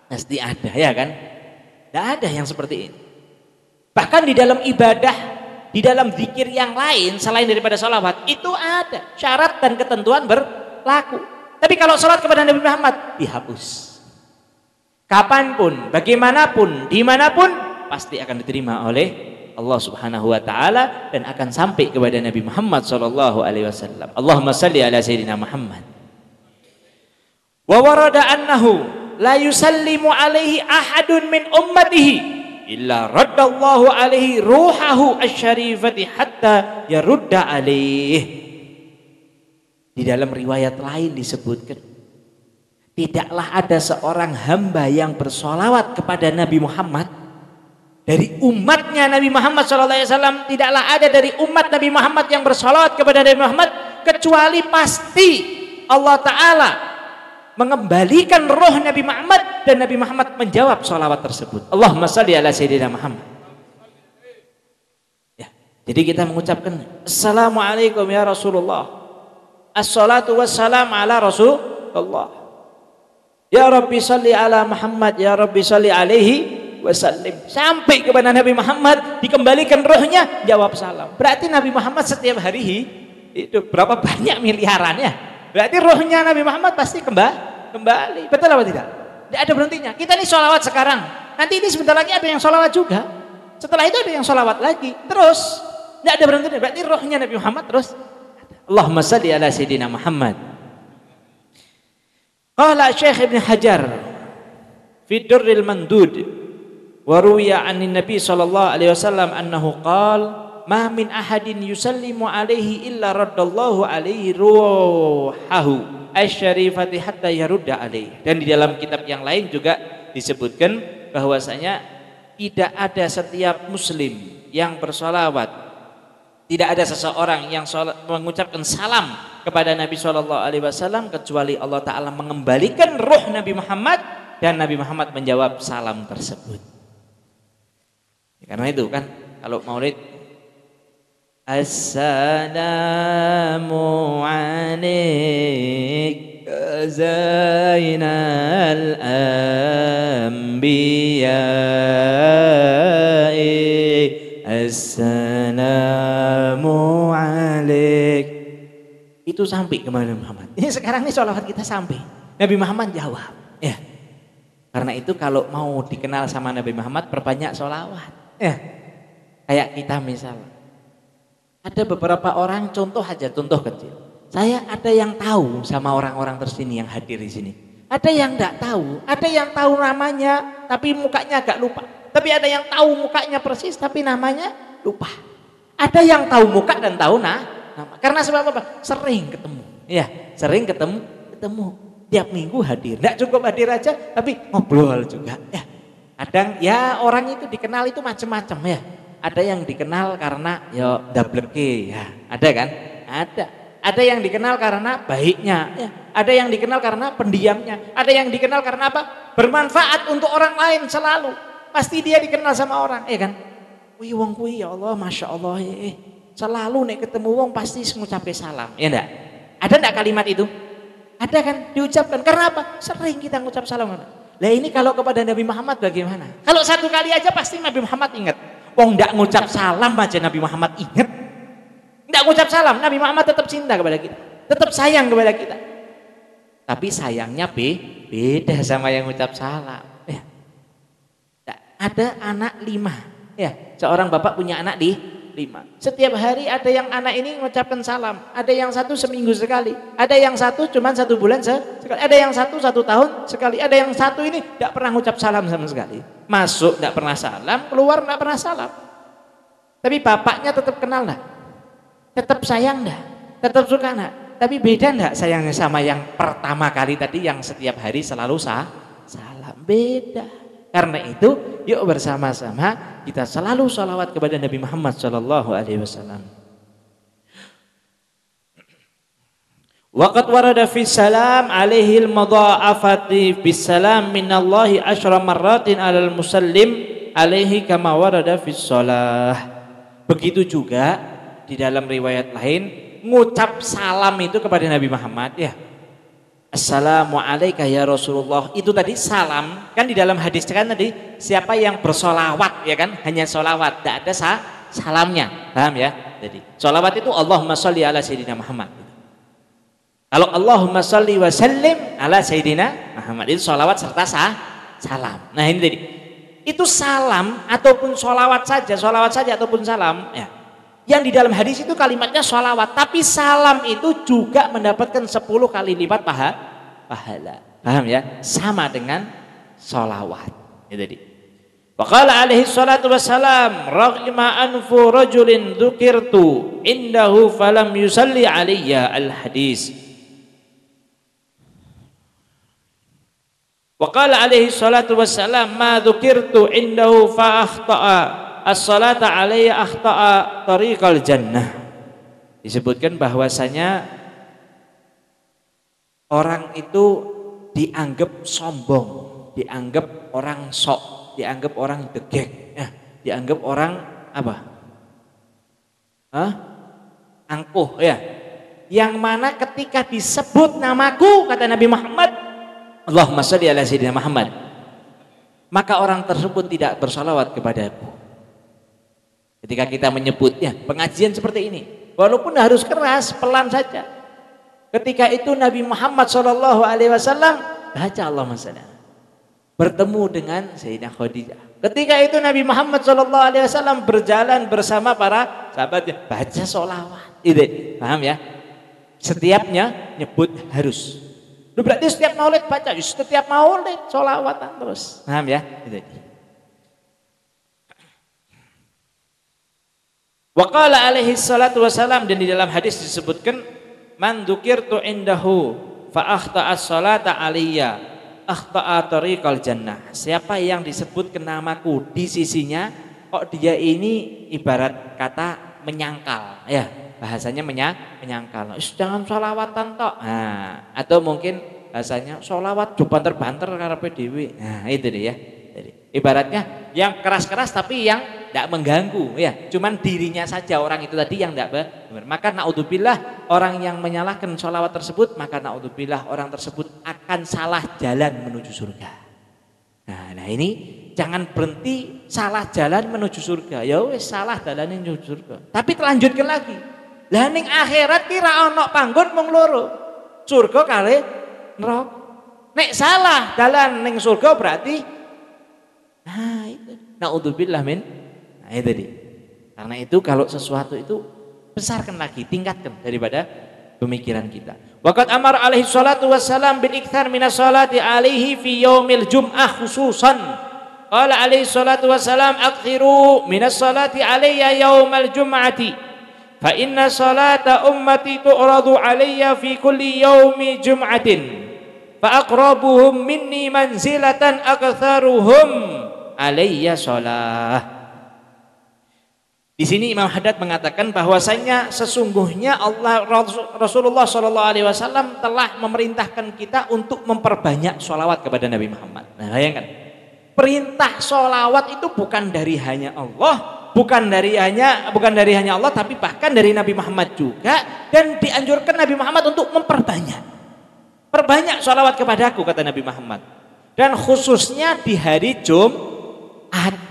Speaker 3: pasti ada ya kan. Tidak ada yang seperti ini. Bahkan di dalam ibadah, di dalam zikir yang lain selain daripada sholawat itu ada syarat dan ketentuan berlaku. Tapi kalau sholat kepada Nabi Muhammad dihapus. Kapanpun, bagaimanapun, dimanapun pasti akan diterima oleh Allah Subhanahu wa taala dan akan sampai kepada Nabi Muhammad sallallahu alaihi wasallam. Allahumma shalli ala sayyidina Muhammad. Wa warada annahu la yusallimu alaihi ahadun min ummatihi illa raddallahu alaihi ruhahu asy-syarifati hatta yarudda alaihi. Di dalam riwayat lain disebutkan tidaklah ada seorang hamba yang bersolawat kepada Nabi Muhammad dari umatnya Nabi Muhammad SAW, tidaklah ada dari umat Nabi Muhammad yang bersolawat kepada Nabi Muhammad kecuali pasti Allah Ta'ala mengembalikan roh Nabi Muhammad dan Nabi Muhammad menjawab solawat tersebut. Allahumma shalli ala sayyidina Muhammad ya. Jadi kita mengucapkan Assalamualaikum ya Rasulullah, assalatu wassalam ala Rasulullah, ya Rabbi salli ala Muhammad, ya Rabbi salli alaihi wasallim. Sampai kepada Nabi Muhammad, dikembalikan rohnya, jawab salam. Berarti Nabi Muhammad setiap hari itu berapa banyak miliarannya. Berarti rohnya Nabi Muhammad pasti kembali. Betul apa tidak? Tidak ada berhentinya. Kita ini sholawat sekarang. Nanti ini sebentar lagi ada yang sholawat juga. Setelah itu ada yang sholawat lagi. Terus tidak ada berhentinya. Berarti rohnya Nabi Muhammad terus. Allahumma salli ala sayyidina Muhammad. Qala Syekh Ibn Hajar fi Durril Mandud wa ruwiya 'anin Nabi sallallahu alaihi wasallam annahu qala ma min ahadin yusallimu alaihi illa raddallahu alaihi ruhahu asy-syarifati hatta yarudda alaihi. Dan di dalam kitab yang lain juga disebutkan bahwasanya tidak ada setiap muslim yang bersolawat, tidak ada seseorang yang mengucapkan salam kepada Nabi SAW kecuali Allah Ta'ala mengembalikan ruh Nabi Muhammad dan Nabi Muhammad menjawab salam tersebut. Karena itu kan kalau maulid Assalamu alaikum
Speaker 2: Zainal anbiya'i assalamu alaik.
Speaker 3: Itu sampai ke Nabi Muhammad. Ini sekarang ini sholawat kita sampai. Nabi Muhammad jawab. Ya. Karena itu kalau mau dikenal sama Nabi Muhammad perbanyak sholawat. Ya. Kayak kita misalnya. Ada beberapa orang, contoh aja, contoh kecil. Saya ada yang tahu sama orang-orang tersini yang hadir di sini. Ada yang enggak tahu, ada yang tahu namanya tapi mukanya agak lupa. Tapi ada yang tahu mukanya persis tapi namanya lupa. Ada yang tahu muka dan tahu nama. Karena sebab apa? Sering ketemu. Ya, sering ketemu. Tiap minggu hadir. Enggak cukup hadir aja tapi ngobrol juga. Ya. Kadang ya orang itu dikenal itu macam-macam ya. Ada yang dikenal karena ya dableke ya. Ada kan? Ada. Ada yang dikenal karena baiknya, ya. Ada yang dikenal karena pendiamnya, ada yang dikenal karena apa? Bermanfaat untuk orang lain selalu. Pasti dia dikenal sama orang, ya kan? Wih wong kuwi ya Allah, masya Allah, selalu nek ketemu wong pasti ngucape salam, ya enggak? Ada enggak kalimat itu? Ada kan? Diucapkan. Karena apa? Sering kita ngucap salam. Lah ini kalau kepada Nabi Muhammad bagaimana? Kalau satu kali aja pasti Nabi Muhammad ingat. Wong enggak ngucap salam aja Nabi Muhammad ingat. Tidak ngucap salam, Nabi Muhammad tetap cinta kepada kita, tetap sayang kepada kita. Tapi sayangnya beda sama yang ngucap salam. Ya. Ada anak 5, ya. Seorang bapak punya anak 5. Setiap hari ada yang anak ini mengucapkan salam. Ada yang satu seminggu sekali, ada yang satu cuma 1 bulan sekali, ada yang satu 1 tahun sekali, ada yang satu ini tidak pernah ngucap salam sama sekali. Masuk tidak pernah salam, keluar tidak pernah salam. Tapi bapaknya tetap kenal enggak? Tetap sayang enggak? Tetap suka enggak? Tapi beda enggak sayangnya sama yang pertama kali tadi yang setiap hari selalu salam? Beda. Karena itu yuk bersama-sama kita selalu sholawat kepada Nabi Muhammad SAW. Waqad warada fi salam alaihi al-mudha'afati bis salam minallahi asyra marratin alal musallim alaihi kama warada fi shalah. Begitu juga di dalam riwayat lain ngucap salam itu kepada Nabi Muhammad, ya. Assalamu alayka ya Rasulullah. Itu tadi salam kan di dalam hadis kan tadi siapa yang bersolawat, ya kan, hanya solawat, tidak ada salamnya, paham ya? Jadi solawat itu Allahumma sholli ala sayyidina Muhammad. Kalau Allahumma sholli wa sallim ala sayyidina Muhammad itu solawat serta salam. Nah ini tadi itu salam ataupun solawat saja ataupun salam, ya. Yang di dalam hadis itu kalimatnya sholawat, tapi salam itu juga mendapatkan 10 kali lipat pahala. Paham ya? Sama dengan sholawat. Itu tadi. Wa qala alaihi salatu wassalam, raghima anfu rajulin dzukirtu indahu falam yusalli alayya al-hadis. Wa qala alaihi salatu wassalam, ma dzukirtu indahu fa akhta'a as-salata alayya akhta'a tariqal jannah. Disebutkan bahwasanya orang itu dianggap sombong, dianggap orang sok, dianggap orang degek, ya, dianggap orang apa? Angkuh, ya. Yang mana ketika disebut namaku kata Nabi Muhammad, Allahumma sholli ala sayyidina Muhammad, maka orang tersebut tidak bersalawat kepadaku. Ketika kita menyebutnya, pengajian seperti ini, walaupun harus keras, pelan saja. Ketika itu Nabi Muhammad SAW baca Allahumma sholli, bertemu dengan Sayyidah Khadijah. Ketika itu Nabi Muhammad SAW berjalan bersama para sahabatnya, baca sholawat. Itu, paham ya? Setiapnya nyebut harus. Berarti setiap maulid baca, setiap maulid sholawatan terus. Paham ya? Itu. Wa qala alaihi salatu wassalam, dan di dalam hadis disebutkan man dzukirtu indahu fa akhta'a as-salata alayya akhta'a tariqal jannah. Siapa yang disebut namaku di sisinya kok dia ini ibarat kata menyangkal, ya, bahasanya menyangkal. Jangan sholawatan tok. Nah, atau mungkin bahasanya sholawat do banter-banter karepe dhewe. Nah, itu dia ya. Jadi ibaratnya yang keras-keras tapi yang tidak mengganggu ya, cuman dirinya saja orang itu tadi yang tidak benar. Maka naudzubillah orang yang menyalahkan sholawat tersebut, maka naudzubillah orang tersebut akan salah jalan menuju surga. Nah ini jangan berhenti salah jalan menuju surga. Ya wis salah jalan menuju surga. Tapi lanjutkan lagi. Lah ning akhirat kira ono panggon mung loro. Surga kali neraka. Nek salah jalan ning surga berarti itu naudzubillah min. Nah itu tadi. Karena itu kalau sesuatu itu besarkan lagi, tingkatkan daripada pemikiran kita. Waqad amar alaihi salatu wassalam bil ikthar minas salati alaihi fi yaumil jum'ah khususan. Qala alaihi salatu wassalam akthiru minas salati alayya yaumal jum'ati fa inna salata ummati tu'radu alayya fi kulli yaumi jum'atin fa aqrabuhum minni manzilatan aktharuhum alayya salah. Di sini Imam Haddad mengatakan bahwasanya sesungguhnya Rasulullah SAW telah memerintahkan kita untuk memperbanyak sholawat kepada Nabi Muhammad. Nah, bayangkan, perintah sholawat itu bukan dari hanya Allah, bukan dari hanya Allah, tapi bahkan dari Nabi Muhammad juga, dan dianjurkan Nabi Muhammad untuk perbanyak sholawat kepadaku, kata Nabi Muhammad, dan khususnya di hari Jumat.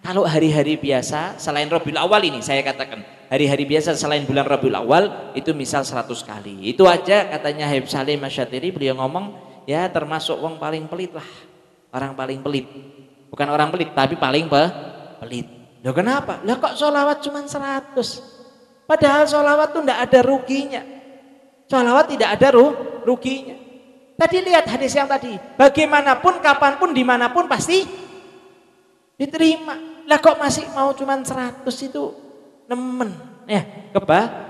Speaker 3: Kalau hari-hari biasa selain Rabiul Awal ini, saya katakan hari-hari biasa selain bulan Rabiul Awal itu misal 100 kali. Itu aja katanya Habib Salim Asy-Syatiri, beliau ngomong ya termasuk wong paling pelit lah. Orang paling pelit. Bukan orang pelit tapi paling pelit. Loh kenapa? Lah kok sholawat cuma 100? Padahal sholawat tuh enggak ada ruginya. Sholawat tidak ada ruginya. Tadi lihat hadis yang tadi. Bagaimanapun, kapanpun, dimanapun pasti diterima. Lah kok masih mau cuman 100 itu nemen ya,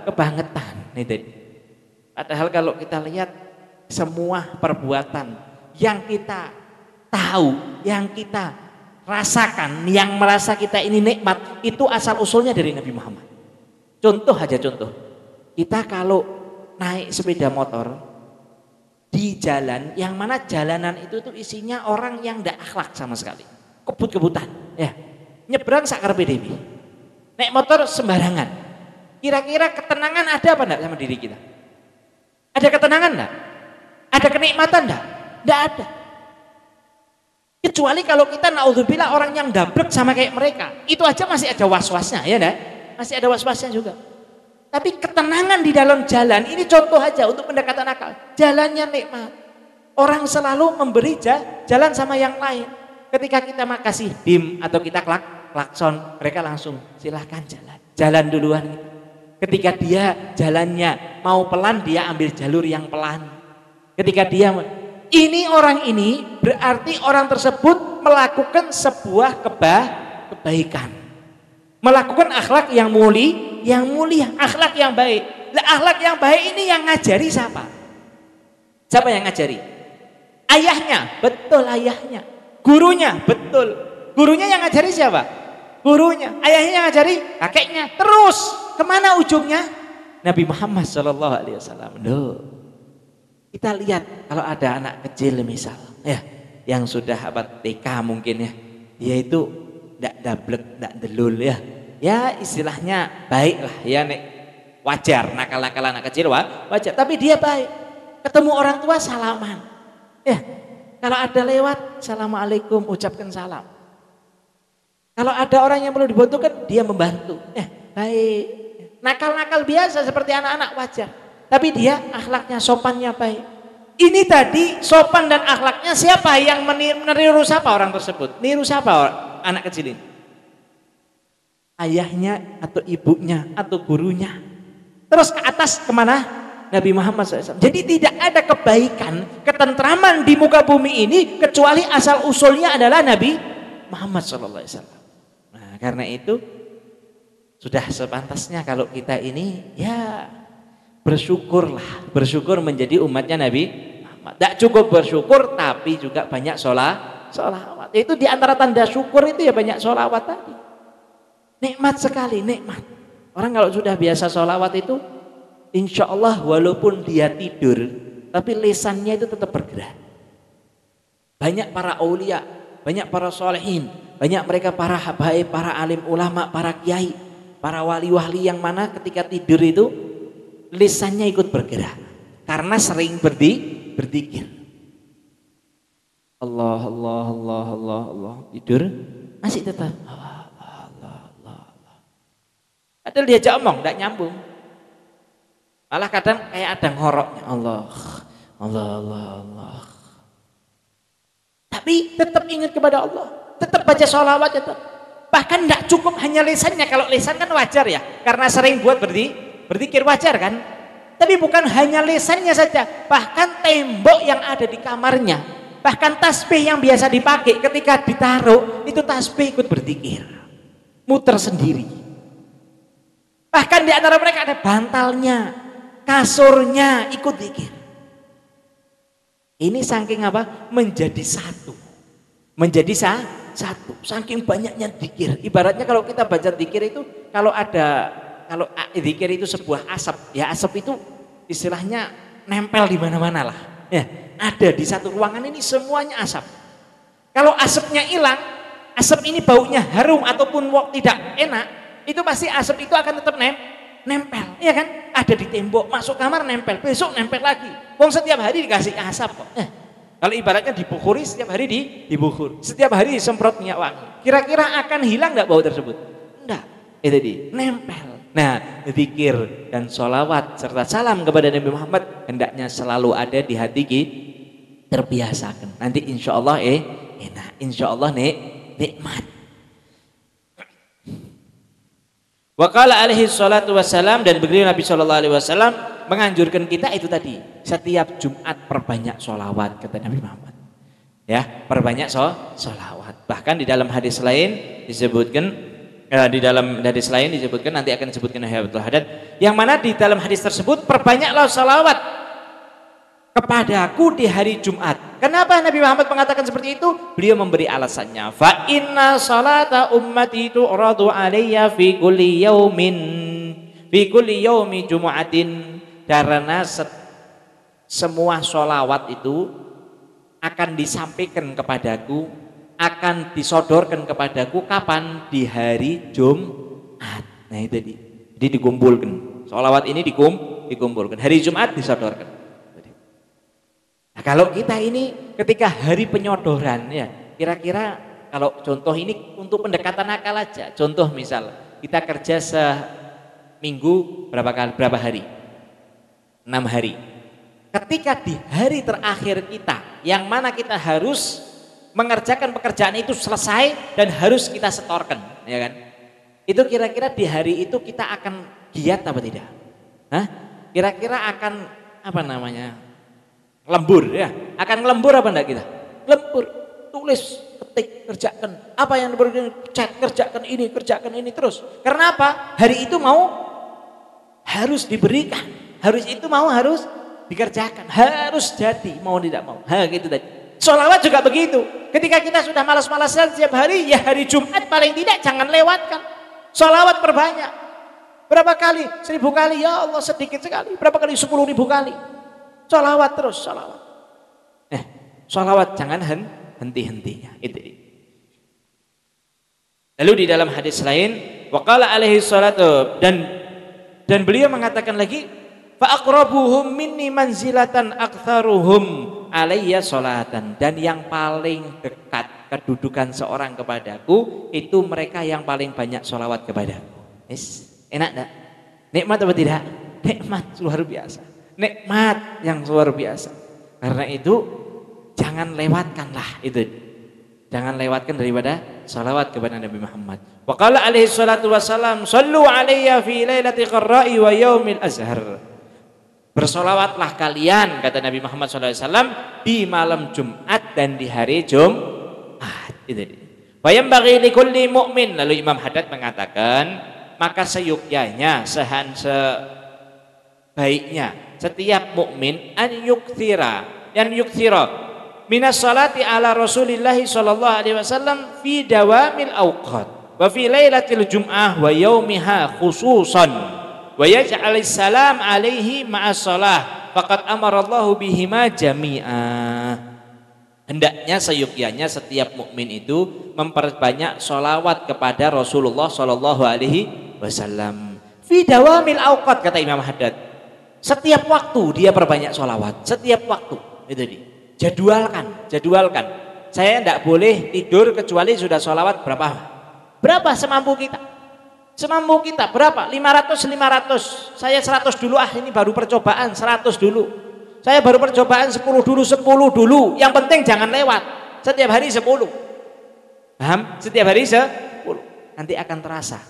Speaker 3: kebangetan itu. Padahal kalau kita lihat semua perbuatan yang kita tahu, yang kita rasakan, yang merasa kita ini nikmat, itu asal usulnya dari Nabi Muhammad. Contoh aja, kita kalau naik sepeda motor di jalan yang mana jalanan itu tuh isinya orang yang tidak akhlak sama sekali, kebut-kebutan ya, nyebrang sakarpe dewe, naik motor sembarangan. Kira-kira ketenangan ada apa enggak sama diri kita? Ada ketenangan enggak? Ada kenikmatan enggak? Enggak ada. Kecuali kalau kita naudzubillah orang yang dablek sama kayak mereka, itu aja masih ada was-wasnya ya enggak? Masih ada was-wasnya juga. Tapi ketenangan di dalam jalan ini contoh aja untuk pendekatan akal. Jalannya nikmat. Orang selalu memberi jalan sama yang lain. Ketika kita makasih dim atau kita klakson, mereka langsung silahkan jalan duluan. Ketika dia jalannya mau pelan, dia ambil jalur yang pelan. Ketika dia orang ini berarti orang tersebut melakukan sebuah kebaikan, melakukan akhlak yang mulia, akhlak yang baik. Lah akhlak yang baik ini yang ngajari siapa? Siapa yang ngajari? Ayahnya, betul ayahnya. Gurunya, betul. Gurunya yang ngajari siapa? Gurunya. Ayahnya yang ngajari kakeknya. Terus kemana ujungnya? Nabi Muhammad SAW. Kita lihat kalau ada anak kecil misal, ya, yang sudah TK mungkin ya, dia itu tidak dablek, tidak delul ya. Ya istilahnya baik lah ya, nek wajar nakal-nakal anak kecil wajar. Tapi dia baik. Ketemu orang tua salaman. Ya. Kalau ada lewat, assalamualaikum, ucapkan salam. Kalau ada orang yang perlu dibutuhkan, dia membantu. Baik. Nakal-nakal biasa seperti anak-anak wajar. Tapi dia akhlaknya, sopannya baik. Ini tadi sopan dan akhlaknya siapa yang meniru siapa orang tersebut? Niru siapa anak kecil ini? Ayahnya atau ibunya atau gurunya. Terus ke atas kemana? Nabi Muhammad SAW. Jadi tidak ada kebaikan, ketentraman di muka bumi ini kecuali asal usulnya adalah Nabi Muhammad SAW. Nah, karena itu sudah sepantasnya kalau kita ini ya bersyukur menjadi umatnya Nabi Muhammad. Tidak cukup bersyukur tapi juga banyak sholawat. Itu di antara tanda syukur itu ya banyak sholawat tadi. Nikmat sekali, nikmat. Orang kalau sudah biasa sholawat itu insya Allah walaupun dia tidur, tapi lisannya itu tetap bergerak. Banyak para aulia, banyak para solehin, Banyak mereka para habaib, para alim ulama, para kiai, para wali-wali yang mana ketika tidur itu lisannya ikut bergerak karena sering berzikir. Allah Allah Allah Allah Allah, tidur masih tetap Allah Allah Allah Allah. Padahal diajak omong enggak nyambung. Malah kadang kayak ada ngoroknya Allah Allah Allah Allah. Tapi tetap ingat kepada Allah, tetap baca sholawat tetap. Bahkan tidak cukup hanya lisannya. Kalau lisan kan wajar ya, karena sering buat berzikir wajar kan. Tapi bukan hanya lisannya saja, bahkan tembok yang ada di kamarnya, bahkan tasbih yang biasa dipakai ketika ditaruh itu tasbih ikut berzikir, muter sendiri. Bahkan di antara mereka ada bantalnya, kasurnya ikut zikir. Ini saking apa? Menjadi satu. Menjadi satu. Saking banyaknya zikir. Ibaratnya kalau kita baca zikir itu, kalau zikir itu sebuah asap. Ya asap itu istilahnya nempel di mana-mana lah. Ya, ada di satu ruangan ini semuanya asap. Kalau asapnya hilang, asap ini baunya harum ataupun tidak enak, itu pasti asap itu akan tetap nempel, ya kan? Ada di tembok, masuk kamar nempel, besok nempel lagi. Wong setiap hari dikasih asap kok. Kalau ibaratnya dibukhuri setiap hari dibukhur, setiap hari disemprot minyak wangi. Kira-kira akan hilang nggak bau tersebut? Enggak, itu nempel. Nah, zikir dan sholawat serta salam kepada Nabi Muhammad hendaknya selalu ada di hati kita, terbiasakan. Nanti insya Allah enak, insya Allah nikmat. Wa qala alaihi salatu wassalam, dan beliau Nabi sallallahu alaihi wasallam menganjurkan kita itu tadi, setiap Jumat perbanyak sholawat, kata Nabi Muhammad. Ya, perbanyak sholawat. Bahkan di dalam hadis lain disebutkan, nanti akan disebutkan Hayatul Hadad, yang mana di dalam hadis tersebut perbanyaklah sholawat kepadaku di hari Jumat. Kenapa Nabi Muhammad mengatakan seperti itu? Beliau memberi alasannya. Fa inna salata ummati tu'radu alayya fi kulli yaumi jumu'atin. Karena semua sholawat itu akan disampaikan kepadaku, akan disodorkan kepadaku kapan? Di hari Jumat. Nah itu jadi dikumpulkan. Sholawat ini dikumpulkan. Hari Jumat disodorkan. Nah, kalau kita ini ketika hari penyodoran ya, kira-kira kalau contoh ini untuk pendekatan akal aja. Contoh misal kita kerja seminggu berapa hari? 6 hari. Ketika di hari terakhir kita, yang mana kita harus mengerjakan pekerjaan itu selesai dan harus kita setorkan, ya kan? Itu kira-kira di hari itu kita akan giat apa tidak? Hah? Kira-kira akan apa namanya? Lembur ya, akan lembur apa enggak kita? Lembur, tulis, ketik, kerjakan. Apa yang chat, kerjakan ini terus. Karena apa? Hari itu harus diberikan, harus dikerjakan, harus jadi, mau tidak mau. Gitu tadi. Sholawat juga begitu. Ketika kita sudah malas-malasan setiap hari, ya hari Jumat paling tidak jangan lewatkan. Sholawat perbanyak. Berapa kali? 1000 kali, ya Allah sedikit sekali. Berapa kali? 10.000 kali. Sholawat terus, sholawat. Sholawat jangan henti-hentinya. Itu. Lalu di dalam hadis lain, waqala alaihi salatu, dan beliau mengatakan lagi, fa aqrabuhum minni manzilatan aktsaruhum alayya sholatan, dan yang paling dekat kedudukan seorang kepadaku itu mereka yang paling banyak sholawat kepadaku. Enak enggak? Nikmat atau tidak? Nikmat luar biasa. Nikmat yang luar biasa. Karena itu jangan lewatkanlah itu. Jangan lewatkan daripada salawat kepada Nabi Muhammad. Wa qala alaihi salatu wassalam, "Shallu alayya fi lailati qarra'i wa yaumil azhar." Bersolawatlah kalian, kata Nabi Muhammad SAW, di malam Jumat dan di hari Jumat. Itu. Wa yanbaghi likulli mu'min, lalu Imam Haddad mengatakan, maka seyukyanya, sebaiknya setiap mukmin an yukthira minas salati ala Rasulillah sallallahu alaihi wasallam fi dawamil awqat wa fi lailatil jum'ah wa yaumiha khususan wa yaj'alis salam alaihi ma'as salah faqad amara Allah bihima jami'a. Hendaknya seyukianya setiap mukmin itu memperbanyak sholawat kepada Rasulullah Shallallahu Alaihi Wasallam. Fi dawamil auqat, kata Imam Haddad. Setiap waktu dia perbanyak sholawat. Setiap waktu itu dia. Jadwalkan. Saya tidak boleh tidur kecuali sudah sholawat berapa semampu kita. Semampu kita berapa? 500. Saya 100 dulu, ini baru percobaan, 100 dulu. Saya baru percobaan 10 dulu. Yang penting jangan lewat. Setiap hari 10. Paham? Setiap hari 10. Nanti akan terasa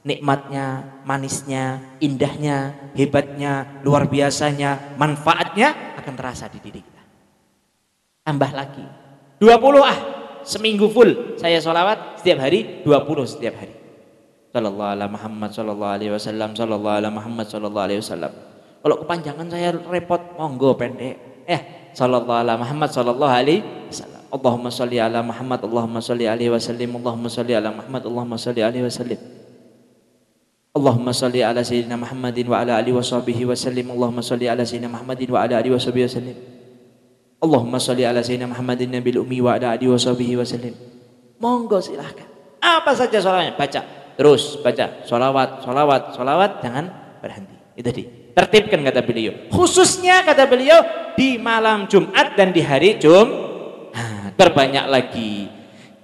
Speaker 3: nikmatnya, manisnya, indahnya, hebatnya, luar biasanya, manfaatnya akan terasa di diri kita. Tambah lagi. 20 seminggu full saya sholawat setiap hari, 20 setiap hari. Sallallahu alaihi Muhammad sallallahu alaihi wasallam, sallallahu alaihi Muhammad sallallahu alaihi wasallam. Kalau kepanjangan saya repot, monggo pendek. Sallallahu alaihi Muhammad sallallahu alaihi wasallam. Allahumma sholli ala Muhammad, Allahumma sholli alaihi wasallim, Allahumma sholli ala Muhammad, Allahumma sholli alaihi wasallim. Allahumma sholli ala sayyidina Muhammadin wa ala alihi washabihi wasallim. Allahumma sholli ala sayyidina Muhammadin wa ala alihi washabihi wasallim. Allahumma sholli ala sayyidina Muhammadin nabil ummi wa ala alihi washabihi wasallim. Monggo silahkan. Apa saja sholawatnya, baca. Terus baca, sholawat, jangan berhenti. Itu tadi. Tertibkan, kata beliau. Khususnya, kata beliau, di malam Jumat dan di hari Jumat. Terbanyak lagi.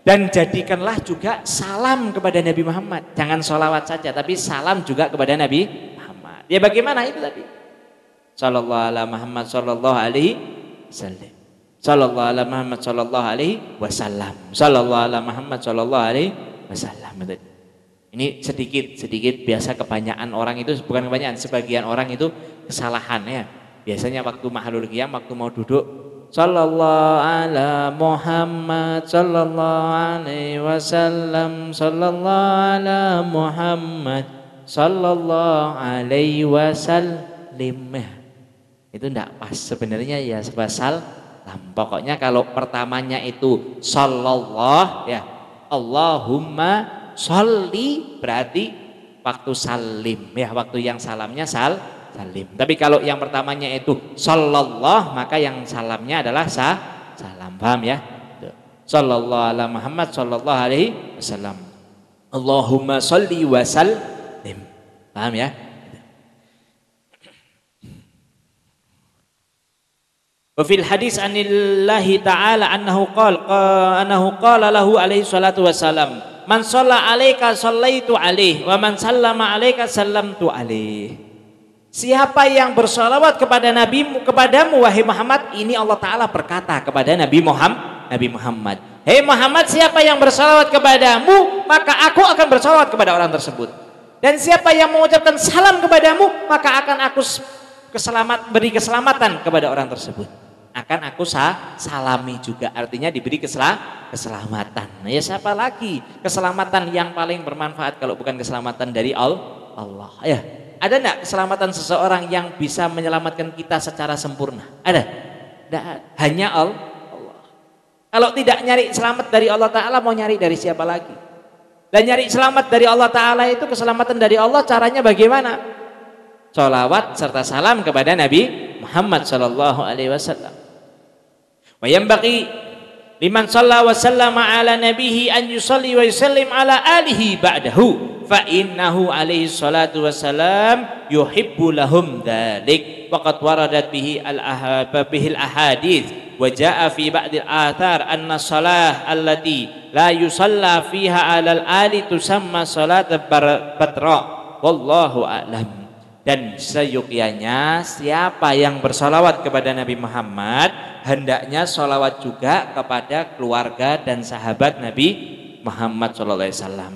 Speaker 3: Dan jadikanlah juga salam kepada Nabi Muhammad. Jangan sholawat saja, tapi salam juga kepada Nabi Muhammad. Ya bagaimana itu tadi? Sallallahu ala Muhammad sallallahu alaihi wasallam. Sallallahu ala Muhammad sallallahu alaihi wasallam. Sallallahu ala Muhammad sallallahu alaihi wasallam. Ini sedikit biasa, kebanyakan orang itu, bukan kebanyakan, sebagian orang itu kesalahan ya. Biasanya waktu mahalul qiyam, waktu mau duduk, sallallahu ala Muhammad sallallahu alaihi wasallam, sallallahu ala Muhammad sallallahu alaihi wasallim. Itu enggak pas sebenarnya, ya sebasal. Pokoknya kalau pertamanya itu sallallahu ya, Allahumma sholli, berarti waktu salim ya, waktu yang salamnya salim. Tapi kalau yang pertamanya itu sallallahu, maka yang salamnya adalah salam. Paham ya? Sallallahu ala Muhammad sallallahu alaihi wasallam. Allahumma sholli wa sallim. Paham ya? Wa fil hadis anillahi ta'ala annahu qala lahu alaihi salatu wassalam, man shalla alaika shallaitu alaih wa man sallama alaika sallamtu alaih. Siapa yang bersalawat kepada kepadamu wahai Muhammad, ini Allah Ta'ala berkata kepada Nabi Muhammad, hei Muhammad, siapa yang bersalawat kepadamu, maka aku akan bersalawat kepada orang tersebut. Dan siapa yang mengucapkan salam kepadamu, maka akan aku beri keselamatan kepada orang tersebut. Akan aku salami juga, artinya diberi keselamatan. Nah, ya siapa lagi keselamatan yang paling bermanfaat kalau bukan keselamatan dari Allah ya? Ada enggak keselamatan seseorang yang bisa menyelamatkan kita secara sempurna? Ada? Tidak, hanya Allah. Kalau tidak nyari selamat dari Allah Ta'ala, mau nyari dari siapa lagi? Dan nyari selamat dari Allah Ta'ala itu, keselamatan dari Allah, caranya bagaimana? Sholawat serta salam kepada Nabi Muhammad sallallahu alaihi wasallam. Wa yanbaghi liman shalla wa sallama ala nabihi an yusalli wa yusallim ala alihi ba'dahu fa innahu alaihi salatu wassalam yuhibbu lahum dzalik wa qad waradat bihi al-ahadits wa jaa fi ba'd al-athar anna shalah allati la yusalla fiha ala al-ali tusamma salat batra wallahu a'lam. Dan seyukianya siapa yang bersalawat kepada Nabi Muhammad, hendaknya salawat juga kepada keluarga dan sahabat Nabi Muhammad SAW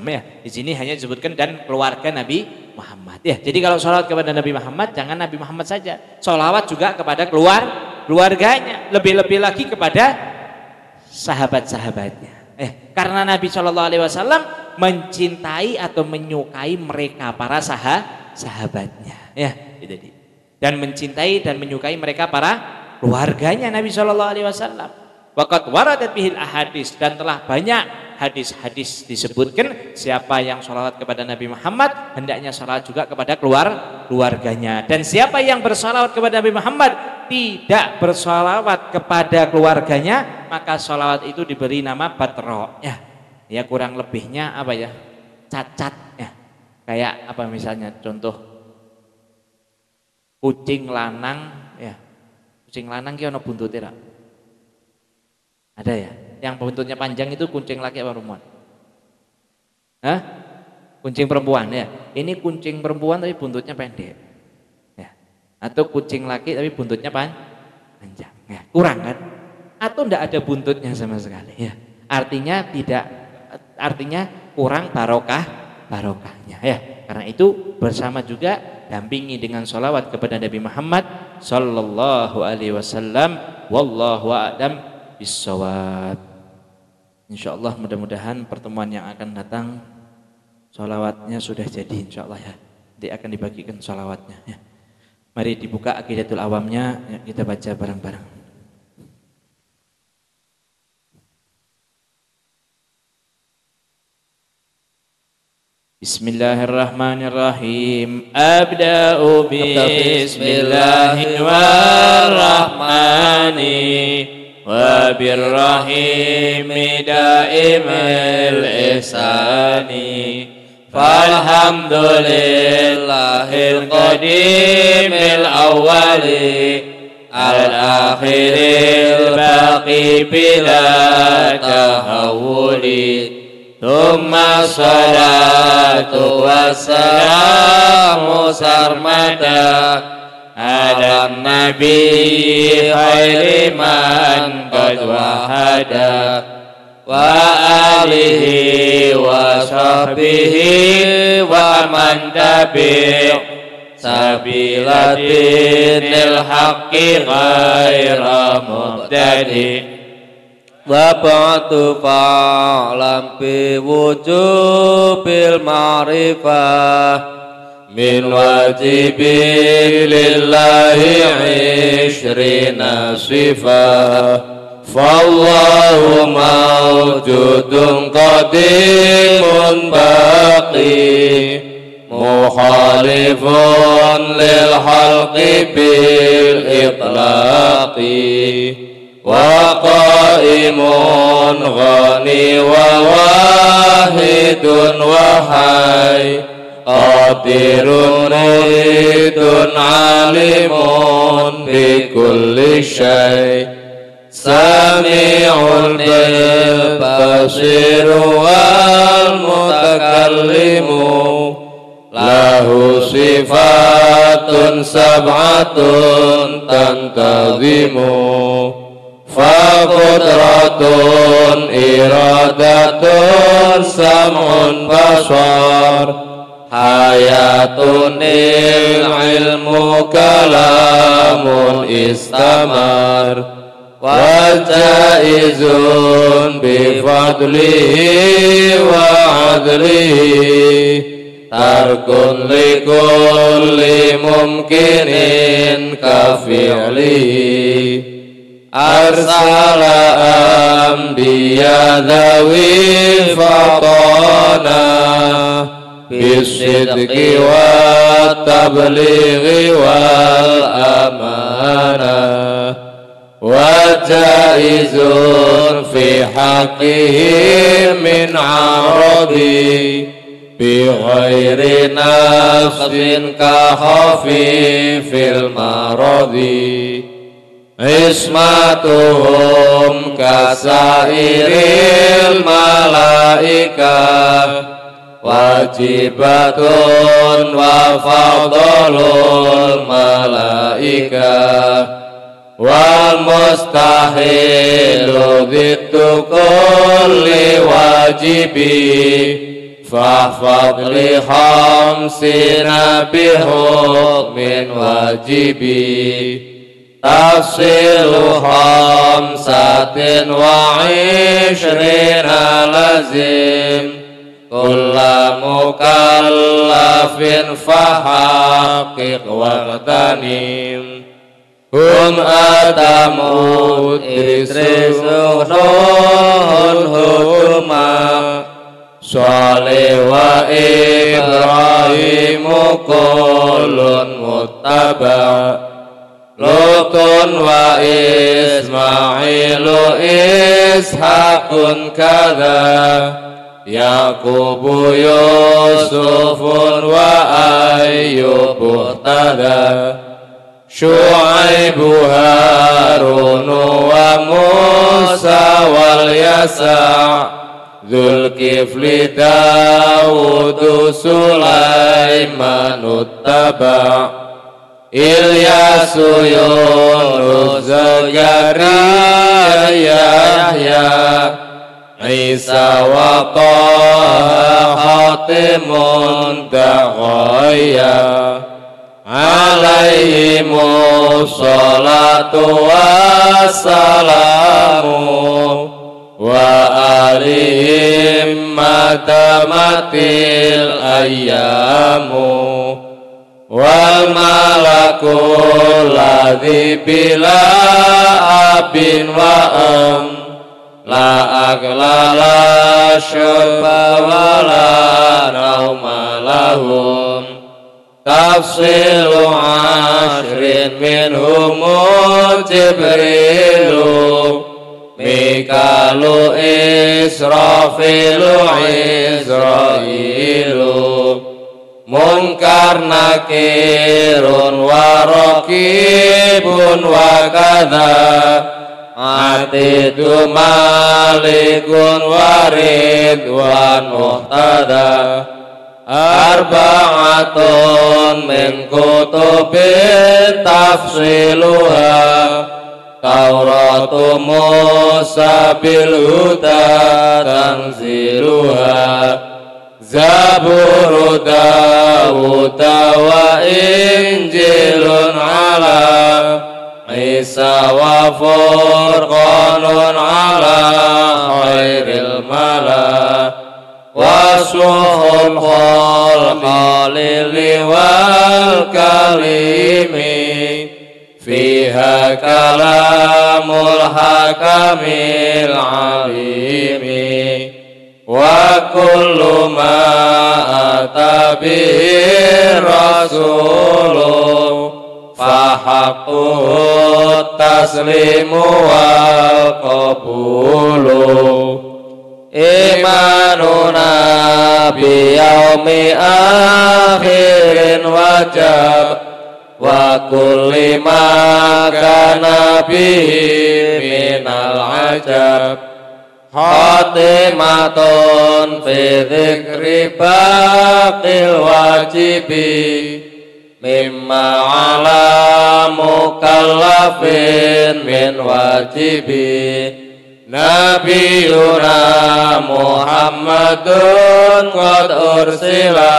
Speaker 3: ya. Di sini hanya disebutkan dan keluarga Nabi Muhammad ya. Jadi kalau salawat kepada Nabi Muhammad, jangan Nabi Muhammad saja, salawat juga kepada keluarganya, lebih-lebih lagi kepada sahabat-sahabatnya. Karena Nabi SAW mencintai atau menyukai mereka para sahabatnya ya, itu dia. Dan mencintai dan menyukai mereka para keluarganya Nabi SAW. Waqad waradat bihil ahadits, dan telah banyak hadis-hadis disebutkan siapa yang sholawat kepada Nabi Muhammad hendaknya sholawat juga kepada keluarganya. Dan siapa yang bersalawat kepada Nabi Muhammad tidak bersolawat kepada keluarganya, maka solawat itu diberi nama batro. Ya kurang lebihnya apa ya? Cacat ya. Kayak apa misalnya contoh kucing lanang ya. Kucing lanang ki ono buntute ra? Ada ya? Yang buntutnya panjang itu kucing laki apa perempuan? Hah? Kucing perempuan ya. Ini kucing perempuan tapi buntutnya pendek. Atau kucing laki tapi buntutnya panjang ya, kurang kan? Atau enggak ada buntutnya sama sekali ya, artinya kurang barokahnya ya. Karena itu bersama juga dampingi dengan sholawat kepada Nabi Muhammad sallallahu alaihi wasallam. Wallahu a'lam bissawab. Insyaallah mudah-mudahan pertemuan yang akan datang sholawatnya sudah jadi insyaallah ya. Nanti akan dibagikan sholawatnya ya. Mari dibuka Aqidatul Awamnya, ya, kita baca bareng-bareng. Bismillahirrahmanirrahim. Abda'u bismillahirrahmanirrahim. Wa birrahimi daimil ihsani. Falhamdulillahil qadimil awwali al-akhiril baqi bila tahawuli. Thumma salatu wassalamu sarmada ala nabi khairi man qad wahada wa alihi wa sahbihi wa man tabi' sabilatinil haqqi ghaira mubtadi. Wa ba'du fa'lam bi wujubil ma'rifah min wajibi lillahi 'ishrina sifah. Fallahu mawjudun qadimun baqi mukhalifun lil khalqi bil itlaqi wa qaimun ghani wa wahidun wa hayy qadirun muridun alimun bi kulli syai' Sami'un bil basiru wal mutakallimu lahu sifatun sab'atun tantazimu fa qudratun iradatun sam'un basar hayatun ilmu kalamun istamar wajaizun bifadlihi wa adlihi tarkun likulli mumkinin kafi'lihi arsala anbiya dhawi fatana bisidqi wa tablighi wal amanah wajaizun fi haqqihi min aradi bi ghairi nafsin ka khafifil maradi ismatuhum kasairil malaikah wajibatun wa fadlul malaikah wal mustahilu dhittu kulli wajibi fahfad li khamsina bihukmin wajibi tafsilu khamsatin wa ishrina lazim kulla mukallafin fahaqiq waqtanim kun atamu idrisuhul hukma Salih wa Ibrahimu kullun muttaba
Speaker 1: Lutun wa Ismailu Ishaqun kada Yaqubu Yusufun wa Ayyubu tada Syu'aibu Harunu wa Musa wal Yasa' Dzulkifli Dawudu Sulaiman uttaba' Ilyasu Yunus Zakaria Yahya Isa wa Taha Khatimun Daghaya Alaihimus salatu wassalamu wa alihim matamatil ayyamu wal malakul ladzi bila abin wa la aglala syurba wa la nauma lahum tafsilu ashrin minhum Jibrilu Mikalu Israfilu Israilu Munkar nakirun wa raqibun wa kadha Atidu malikun wa ridwan muhtada Arba'atun min kutubin tafsiluha Tauratu Musa bil huda tanziluha Zaburu Dawud wa Injilun ala Isa wa Furqanun ala khairil mala wa suhul khalili wal kalimi fiha kalamul hakamil alimi wa kullu ma atabihi rasuluh fahaquhu taslimu wal qabulu imanuna biyaumi akhirin wajab wa kulli ma kana bihi minal ajab khatimatun fi dzikri baqil wajibi mimma ala mukallafin min wajibi nabiyuna Muhammadun qad ursila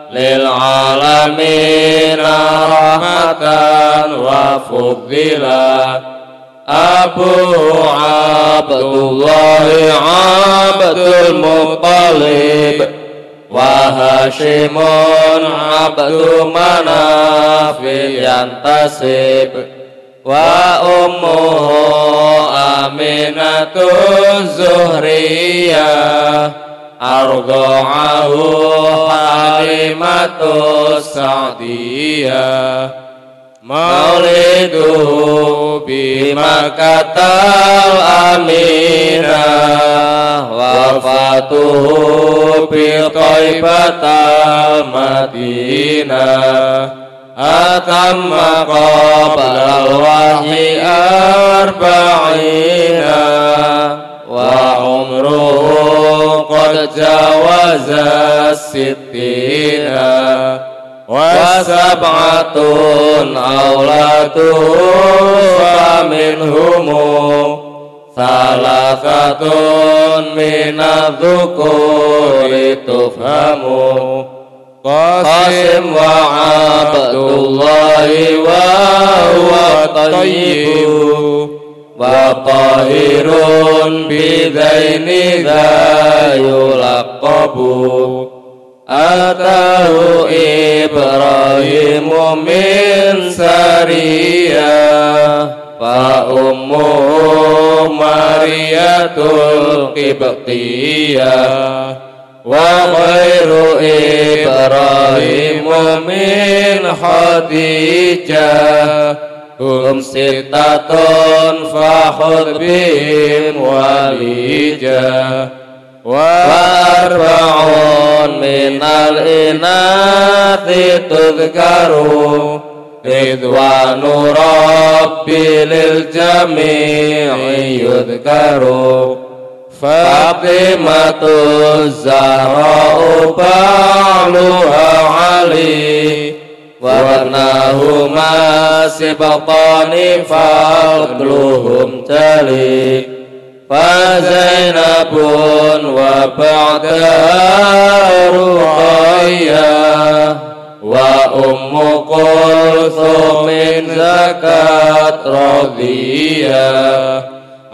Speaker 1: lil alamina rahmatan wa fuddila Abu Abdullahi Abdul Muttalib wa Hashimun Abdu Manaf yantasib wa ummuhu Aminatu Zuhriyah arda'ahu Halimatu Sa'diyah mauliduhu bimakkatal aminah wafatuhu bi Thaibatal Madinah atamma qablal wahyi arba'ina wa umruhu qad jawaza sittina wa sab'atun aulatuhu wa minhumu salasatun minadh-dhukuri tufhamu Qasim wa Abdullahi wa huwa tayyibu wa tahirun bidaini dha yulaqabu Atahu Ibrahimu min Sariyah fa ummuhu Mariyatul Qibtiyah wa khairu Ibrahimu min Khadijah hum sittatun fakhudh bihim walijah warba'un minal inathi tudhkaru ridwanu rabbi lil jami'i yudhkaru Fatimatu Zahra'u ba'luha Ali warnahuma sibtani fadluhum jali Fazainabun wa ba'daha Ruqayyah wa ummu kulthumin zakat radiyah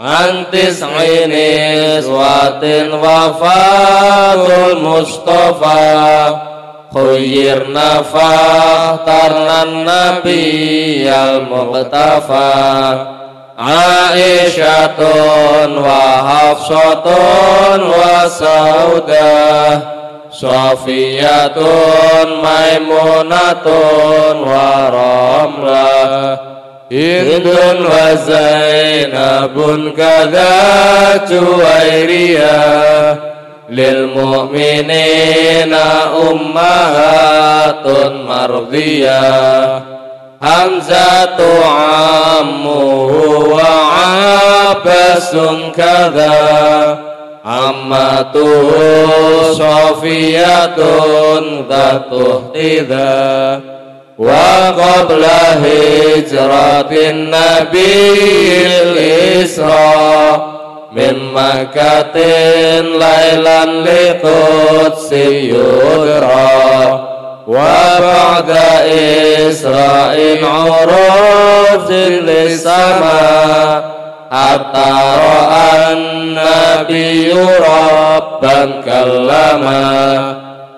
Speaker 1: antis inis watin wafatul mustafa khuyir nafah tarnan nabi al muqtafa Aisyatun wa Hafsatun wa Saudah Safiyatun Maimunatun wa Ramlah Hindun wa Zainabun kadha Juwairiyah lil mu'minina ummahatun mardiyah Hamzatu ammuhu wa Abbasun kadha ammatuhu Safiyatun dhatuh tidha wa qabla hijratin nabiyil isra min makatin laylan liqudsi yudra wa ba'da isra'in urufin lisama hatta ra'an nabiyyu rabban kallama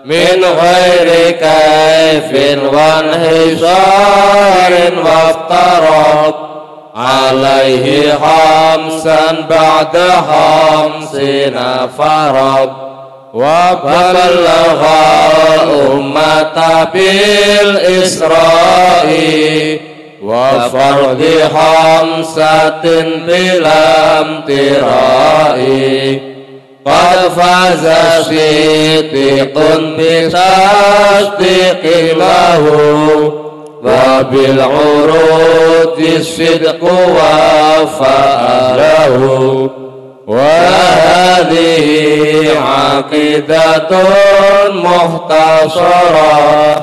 Speaker 1: min ghairi kaifin wanhisarin waftarab alaihi khamsan ba'da khamsina farab wa balagha ummata bil isra'i wa fardhi khamsatin bilam tirai qad faza siddiqun bitasdiqi lahu wa bil urudi sidqu wa fa'alahu wa hadhihi aqidatun muhtasarah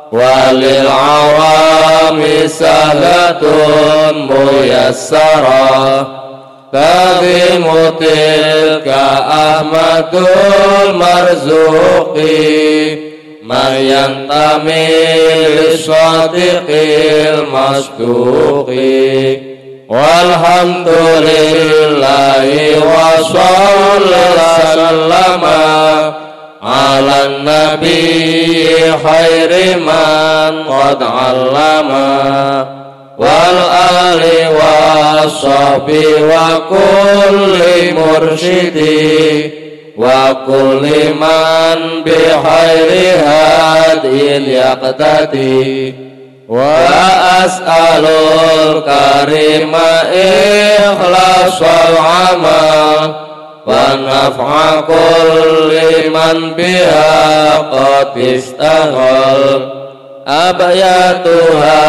Speaker 1: walil awami salatun muyassarah tadhimu tilka ahmadul marzuqi mayantami lisadiqil masduqi walhamdulillahi wa sallallama ala nabi khairi man qad allama wal ali wa sahbi wa kulli mursyidi wa kulli man bi khairi hadin yaqtadi wa as'alul karima ikhlasul amal wa naf'a kulli man biha qad istaghal abayatuha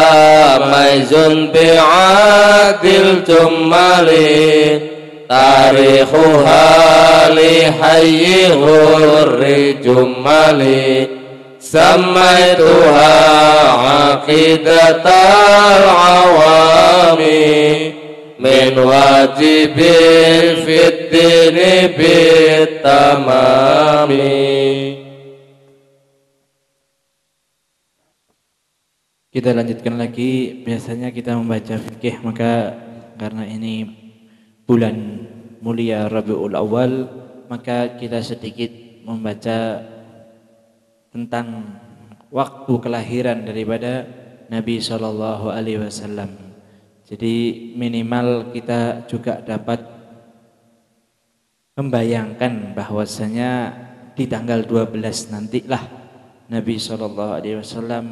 Speaker 1: maizun bi'adil jummali tarikhuha li hayyi hurri jummali samaituha aqidatal awami min wajibin fid dini bitamami.
Speaker 2: Kita lanjutkan lagi. Biasanya kita membaca fikih, maka karena ini bulan mulia Rabiul Awal, maka kita sedikit membaca tentang waktu kelahiran daripada Nabi Shallallahu Alaihi Wasallam. Jadi minimal kita juga dapat membayangkan bahwasanya di tanggal 12 nantilah Nabi Shallallahu Alaihi Wasallam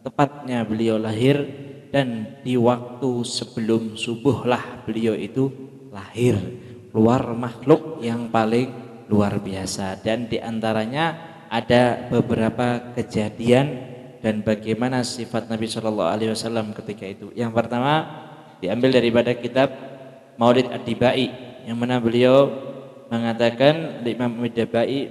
Speaker 2: tepatnya beliau lahir
Speaker 3: dan di waktu sebelum subuhlah beliau itu lahir, keluar makhluk yang paling luar biasa. Dan diantaranya ada beberapa kejadian dan bagaimana sifat Nabi Shallallahu Alaihi Wasallam ketika itu. Yang pertama diambil daripada kitab Maulid Ad-Dibai, yang mana beliau mengatakan, Imam Ad-Dibai,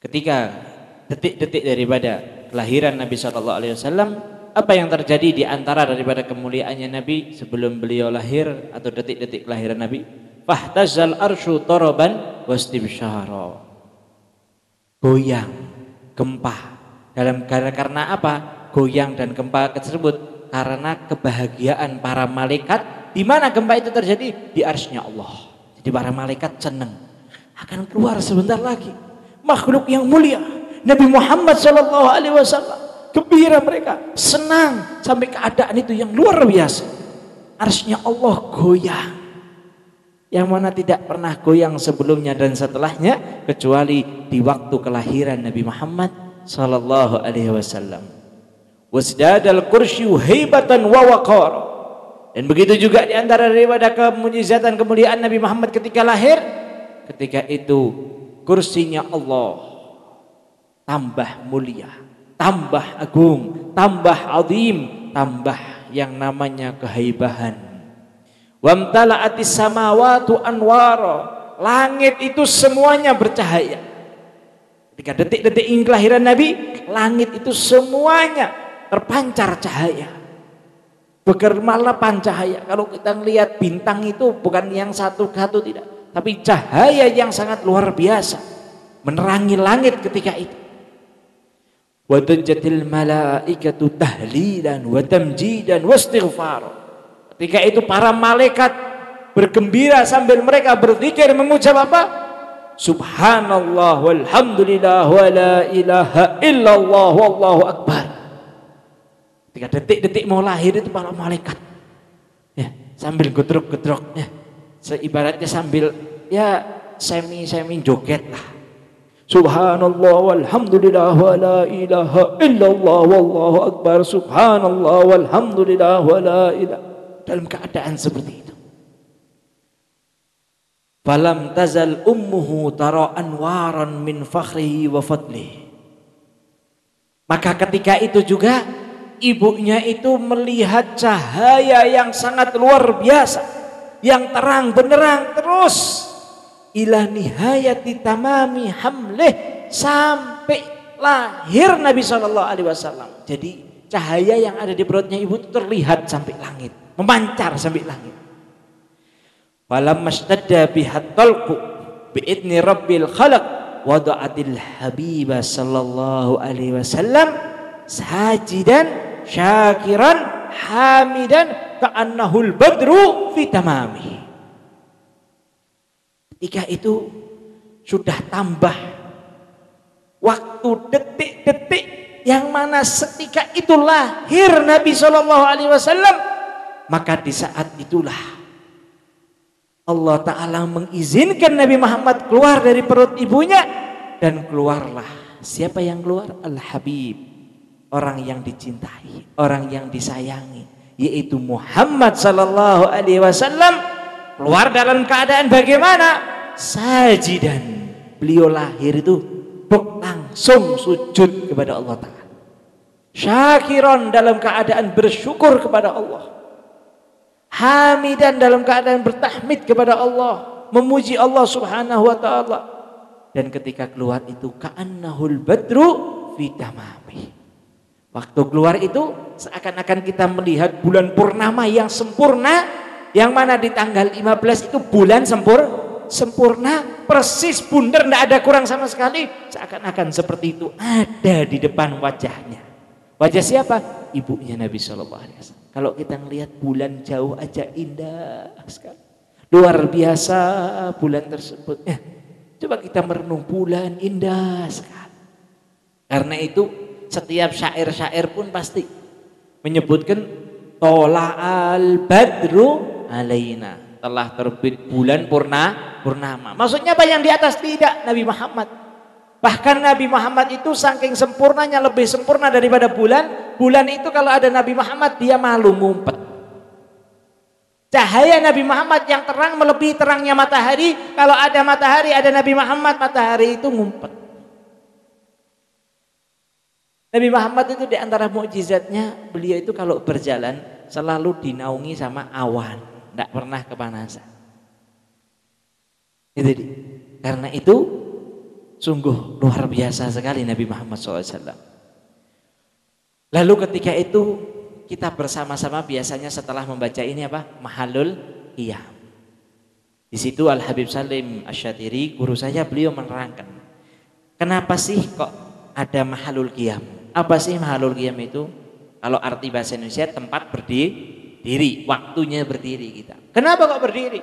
Speaker 3: ketika detik-detik daripada kelahiran Nabi Shallallahu Alaihi Wasallam, apa yang terjadi di antara daripada kemuliaannya Nabi sebelum beliau lahir atau detik-detik kelahiran Nabi? Fahtazal arsyu taraban wastibsyara. Goyang, gempa. Karena apa? Goyang dan gempa tersebut karena kebahagiaan para malaikat. Di mana gempa itu terjadi? Di arsy-Nya Allah. Jadi para malaikat senang akan keluar sebentar lagi makhluk yang mulia Nabi Muhammad Shallallahu Alaihi Wasallam. Gembira mereka, senang sampai keadaan itu yang luar biasa. Arsy-Nya Allah goyang, yang mana tidak pernah goyang sebelumnya dan setelahnya kecuali di waktu kelahiran Nabi Muhammad Shallallahu Alaihi Wasallam. Wasdadal kursyu haibatan wa waqar. Dan begitu juga di antara daripada kemujizatan kemuliaan Nabi Muhammad ketika lahir, ketika itu kursinya Allah tambah mulia, tambah agung, tambah azim, tambah yang namanya kehaibahan. Wamtala'atis samawatu anwara. Langit itu semuanya bercahaya. Ketika detik-detik ingin kelahiran Nabi, langit itu semuanya terpancar cahaya, bergermalapan cahaya. Kalau kita melihat bintang itu bukan yang satu-satu, tidak, tapi cahaya yang sangat luar biasa menerangi langit ketika itu. Wa tajjatil malaikatu tahlilan wa tamjidan wa istighfar. Ketika itu para malaikat bergembira sambil mereka berzikir mengucap apa? Subhanallah walhamdulillah wa la ilaha illallah wallahu akbar. Ketika detik-detik mau lahir itu para malaikat ya sambil gedrok-gedrok ya, seibaratnya sambil ya semi joget lah. Subhanallah walhamdulillah wa la ilaha illallah wallahu akbar. Subhanallah walhamdulillah wa la ilaha, dalam keadaan seperti itu. Falam tazal ummuhu tara anwaran min fakhrihi wa fadlihi. Maka ketika itu juga ibunya itu melihat cahaya yang sangat luar biasa, yang terang benderang terus ila nihayati tamami hamlih, sampai lahir Nabi Shallallahu Alaihi Wasallam. Jadi cahaya yang ada di perutnya ibu itu terlihat sampai langit, memancar sampai langit. Falamma ishtadda bihat talqu biidni rabbil khalaq wada'atil habiba sallallahu alaihi wasallam sajidan syakiran hamidan ka'annahul badru fi tamami. Ketika itu sudah tambah waktu detik-detik yang mana setika itu lahir Nabi Shallallahu Alaihi Wasallam, maka di saat itulah Allah Ta'ala mengizinkan Nabi Muhammad keluar dari perut ibunya, dan keluarlah siapa yang keluar? Al-Habib, orang yang dicintai, orang yang disayangi, yaitu Muhammad Sallallahu Alaihi Wasallam. Keluar dalam keadaan bagaimana? Sajidan. Beliau lahir itu langsung sujud kepada Allah Ta'ala. Syakiran, dalam keadaan bersyukur kepada Allah. Hamidan, dalam keadaan bertahmid kepada Allah, memuji Allah Subhanahu wa Ta'ala. Dan ketika keluar itu ka'annahul badru fi tamami. Waktu keluar itu seakan-akan kita melihat bulan purnama yang sempurna, yang mana di tanggal 15 itu bulan sempurna, persis bundar, tidak ada kurang sama sekali. Seakan-akan seperti itu ada di depan wajahnya. Wajah siapa? Ibunya Nabi Shallallahu Alaihi Wasallam. Kalau kita melihat bulan jauh aja indah sekali, luar biasa bulan tersebut. Coba kita merenung, bulan indah sekali. Karena itu setiap syair-syair pun pasti menyebutkan tola'al badru alaina, telah terbit bulan purnama. Maksudnya apa? Yang di atas tidak Nabi Muhammad. Bahkan Nabi Muhammad itu saking sempurnanya, lebih sempurna daripada bulan. Bulan itu kalau ada Nabi Muhammad dia malu ngumpet. Cahaya Nabi Muhammad yang terang melebihi terangnya matahari. Kalau ada matahari, ada Nabi Muhammad, matahari itu ngumpet. Nabi Muhammad itu di antara mukjizatnya, beliau itu kalau berjalan selalu dinaungi sama awan, tidak pernah kepanasan. Karena itu sungguh luar biasa sekali Nabi Muhammad SAW. Lalu ketika itu kita bersama-sama biasanya setelah membaca ini apa? Mahalul Qiyam. Di situ Al Habib Salim Asy-Syatiri, guru saya, beliau menerangkan, kenapa sih kok ada Mahalul Qiyam? Apa sih Mahalul Qiyam itu? Kalau arti bahasa Indonesia tempat berdiri, waktunya berdiri kita. Kenapa kok berdiri?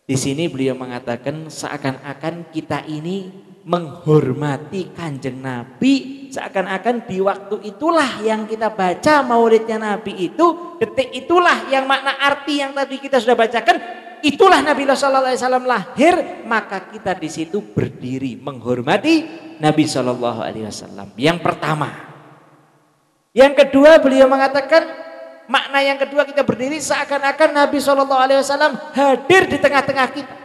Speaker 3: Di sini beliau mengatakan seakan-akan kita ini menghormati Kanjeng Nabi, seakan-akan di waktu itulah yang kita baca maulidnya Nabi itu, detik itulah yang makna arti yang tadi kita sudah bacakan, itulah Nabi Sallallahu Alaihi Wasallam lahir, maka kita di situ berdiri menghormati Nabi Sallallahu Alaihi Wasallam. Yang pertama. Yang kedua beliau mengatakan, makna yang kedua kita berdiri seakan-akan Nabi Shallallahu Alaihi Wasallam hadir di tengah-tengah kita.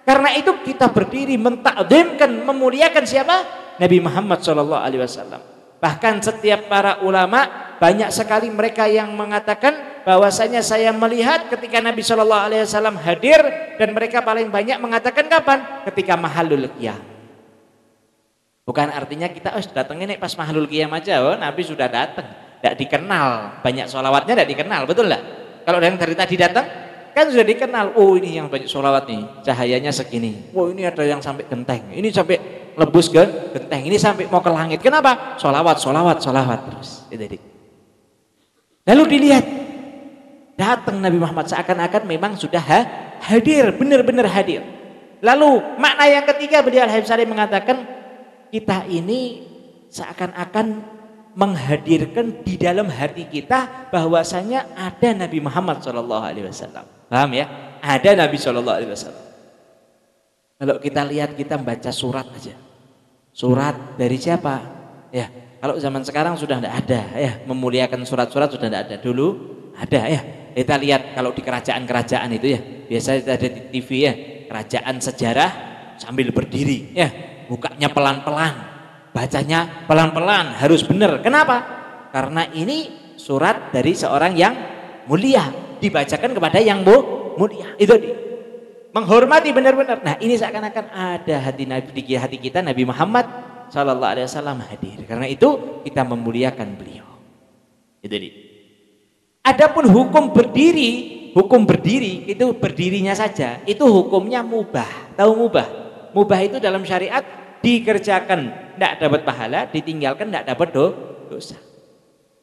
Speaker 3: Karena itu kita berdiri mentakdimkan, memuliakan siapa? Nabi Muhammad Shallallahu Alaihi Wasallam. Bahkan setiap para ulama banyak sekali mereka yang mengatakan bahwasanya saya melihat ketika Nabi Shallallahu Alaihi Wasallam hadir, dan mereka paling banyak mengatakan kapan? Ketika Mahalul Qiyam. Bukan artinya kita datangnya pas Mahalul Qiyam aja, Nabi sudah datang. Tidak dikenal, banyak sholawatnya tidak dikenal, betul nggak? Kalau yang dari tadi datang kan sudah dikenal, oh ini yang banyak sholawat nih, cahayanya segini, oh ini ada yang sampai genteng, ini sampai lebus ke genteng, ini sampai mau ke langit. Kenapa? Sholawat terus. Lalu dilihat, datang Nabi Muhammad seakan-akan memang sudah hadir, benar-benar hadir. Lalu makna yang ketiga beliau Al Habib Salim mengatakan, kita ini seakan-akan menghadirkan di dalam hati kita bahwasanya ada Nabi Muhammad Shallallahu Alaihi Wasallam. Paham ya? Ada Nabi Shallallahu Alaihi Wasallam. Kalau kita lihat, kita baca surat aja. Surat dari siapa? Ya, kalau zaman sekarang sudah tidak ada ya, memuliakan surat-surat sudah tidak ada. Dulu ada ya. Kita lihat kalau di kerajaan-kerajaan itu ya, biasanya ada di TV ya, kerajaan sejarah sambil berdiri ya, bukanya pelan-pelan. Bacanya pelan-pelan, harus benar. Kenapa? Karena ini surat dari seorang yang mulia, dibacakan kepada yang mulia. Itu menghormati benar-benar. Nah, ini seakan-akan ada hati Nabi, di hati kita Nabi Muhammad Sallallahu Alaihi Wasallam hadir. Karena itu kita memuliakan beliau. Itu dia. Adapun hukum berdiri itu berdirinya saja. Itu hukumnya mubah. Tahu mubah? Mubah itu dalam syariat dikerjakan tidak dapat pahala, ditinggalkan tidak dapat dosa.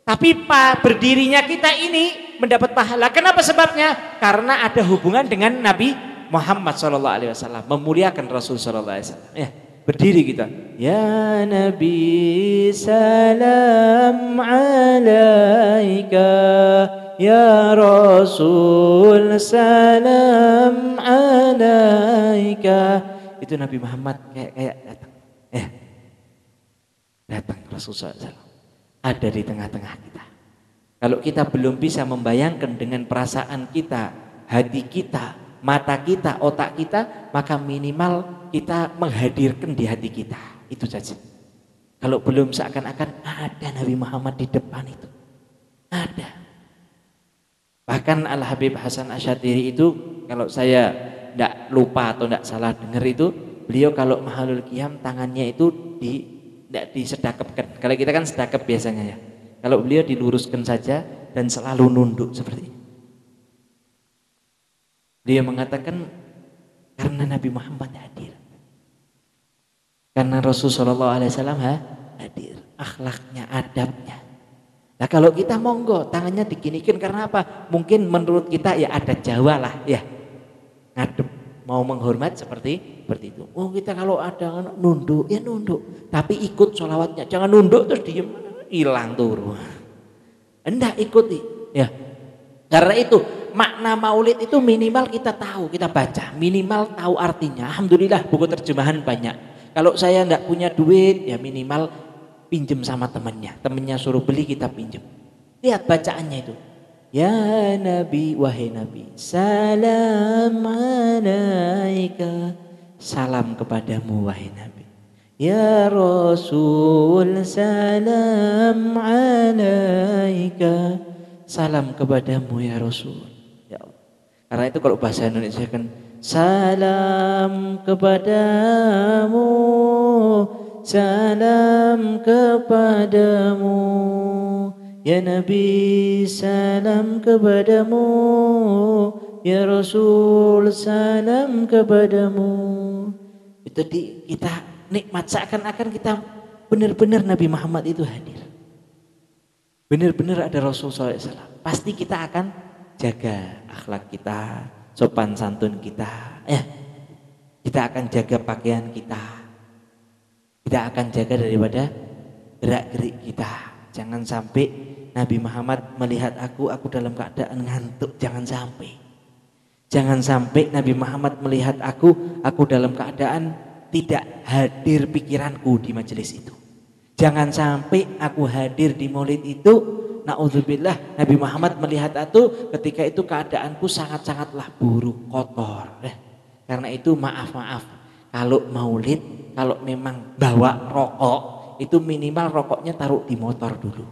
Speaker 3: Tapi berdirinya kita ini mendapat pahala. Kenapa sebabnya? Karena ada hubungan dengan Nabi Muhammad SAW, memuliakan Rasul SAW. Ya, berdiri kita. Ya Nabi salam alaika, ya Rasul salam alaika. Itu Nabi Muhammad kayak datang. Datang Rasulullah SAW ada di tengah-tengah kita. Kalau kita belum bisa membayangkan dengan perasaan kita, hati kita, mata kita, otak kita, maka minimal kita menghadirkan di hati kita. Itu saja. Kalau belum, seakan-akan ada Nabi Muhammad di depan itu. Ada. Bahkan Al Habib Hasan Asy-Syatiri itu, kalau saya tidak lupa atau tidak salah dengar itu, beliau kalau Mahalul Qiyam tangannya itu tidak disedekapkan. Kalau kita kan sedekap biasanya ya. Kalau beliau diluruskan saja dan selalu nunduk seperti ini. Beliau mengatakan karena Nabi Muhammad hadir. Karena Rasulullah SAW hadir. Akhlaknya, adabnya. Nah kalau kita monggo tangannya diginikan karena apa? Mungkin menurut kita ya ada Jawa lah ya. Ngadep, mau menghormat seperti itu. Oh kita kalau ada nunduk ya nunduk, tapi ikut sholawatnya. Jangan nunduk terus diem, hilang turun. Hendak ikuti ya. Karena itu makna maulid itu minimal kita tahu, kita baca, minimal tahu artinya. Alhamdulillah buku terjemahan banyak. Kalau saya enggak punya duit, ya minimal pinjem sama temannya. Temannya suruh beli, kita pinjem. Lihat bacaannya itu. Ya Nabi, wahai Nabi, salam alaika. Salam kepadamu wahai Nabi. Ya Rasul, salam alaika. Salam kepadamu ya Rasul. Ya Allah. Karena itu kalau bahasa Indonesia kan salam kepadamu, salam kepadamu. Ya Nabi, salam kepadamu. Ya Rasul, salam kepadamu. Itu kita nikmat seakan-akan kita benar-benar Nabi Muhammad itu hadir. Benar-benar ada Rasul SAW. Pasti kita akan jaga akhlak kita, sopan santun kita. Ya, kita akan jaga pakaian kita. Kita akan jaga daripada gerak-gerik kita. Jangan sampai Nabi Muhammad melihat aku dalam keadaan ngantuk. Jangan sampai. Jangan sampai Nabi Muhammad melihat aku dalam keadaan tidak hadir pikiranku di majelis itu. Jangan sampai aku hadir di maulid itu, naudzubillah, Nabi Muhammad melihat aku ketika itu keadaanku sangat-sangatlah buruk, kotor. Karena itu maaf, kalau maulid, kalau memang bawa rokok, itu minimal rokoknya taruh di motor dulu.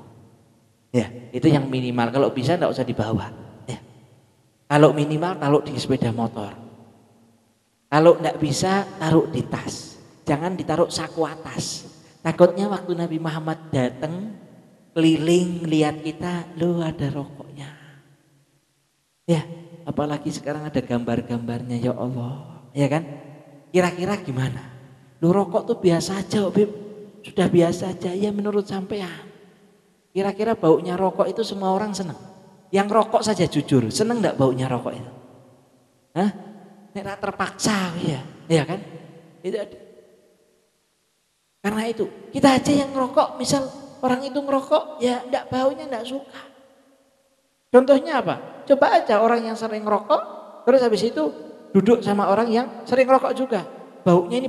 Speaker 3: Ya, itu yang minimal. Kalau bisa enggak usah dibawa. Ya. Kalau minimal taruh di sepeda motor. Kalau enggak bisa taruh di tas. Jangan ditaruh saku atas. Takutnya waktu Nabi Muhammad datang keliling lihat kita, lu ada rokoknya. Ya, apalagi sekarang ada gambar-gambarnya, ya Allah. Ya kan? Kira-kira gimana? Lu rokok tuh biasa aja, Bib. Sudah biasa aja ya menurut sampean. Kira-kira baunya rokok itu semua orang senang. Yang rokok saja jujur, senang enggak baunya rokok itu? Hah? Nek terpaksa ya kan? Itu ada. Karena itu, kita aja yang ngerokok, misal orang itu ngerokok, ya enggak baunya enggak suka. Contohnya apa? Coba aja orang yang sering ngerokok, terus habis itu duduk sama orang yang sering ngerokok juga. Baunya ini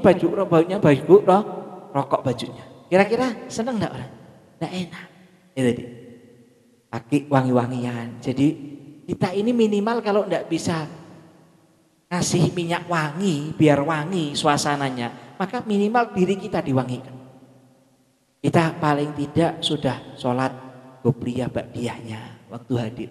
Speaker 3: rokok bajunya. Kira-kira seneng enggak orang? Enggak enak. Itu tadi. Pakai wangi-wangian. Jadi kita ini minimal kalau enggak bisa ngasih minyak wangi, biar wangi suasananya, maka minimal diri kita diwangikan. Kita paling tidak sudah sholat qobliyah ba'diyahnya waktu hadir.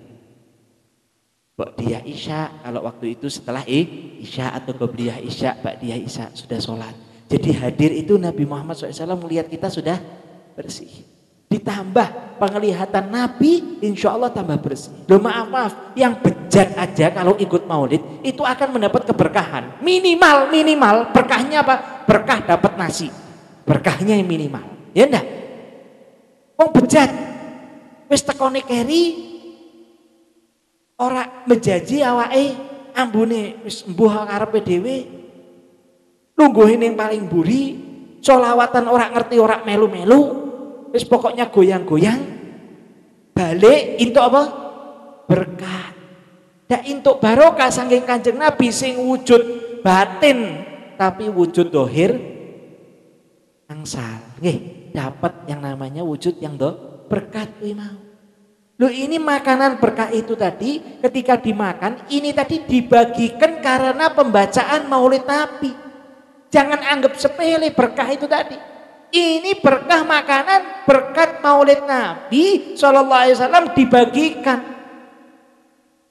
Speaker 3: Ba'diyah isya, kalau waktu itu setelah isya atau qobliyah isya, ba'diyah isya sudah sholat. Jadi hadir itu Nabi Muhammad SAW melihat kita sudah bersih. Ditambah penglihatan Nabi, insya Allah tambah bersih. Loh maaf, yang bejat aja kalau ikut maulid itu akan mendapat keberkahan. Minimal berkahnya apa? Berkah dapat nasi. Berkahnya yang minimal. Ya enggak? Wong bejat wis tekone keri ora menjanji awake ambune wis mbuh karepe dhewe. Lungguhe ning paling mburi, sholawatan ora ngerti ora melu-melu. Wis pokoknya goyang-goyang, balik entuk apa? Berkah. Dak entuk barokah saking Kanjeng Nabi sing wujud batin tapi wujud dohir angsal. Nggih, dapat yang namanya wujud yang berkat kuwi mau. Loh ini makanan berkah itu tadi ketika dimakan ini tadi dibagikan karena pembacaan Maulid Nabi. Jangan anggap sepele berkah itu tadi. Ini berkah makanan berkat Maulid Nabi SAW dibagikan.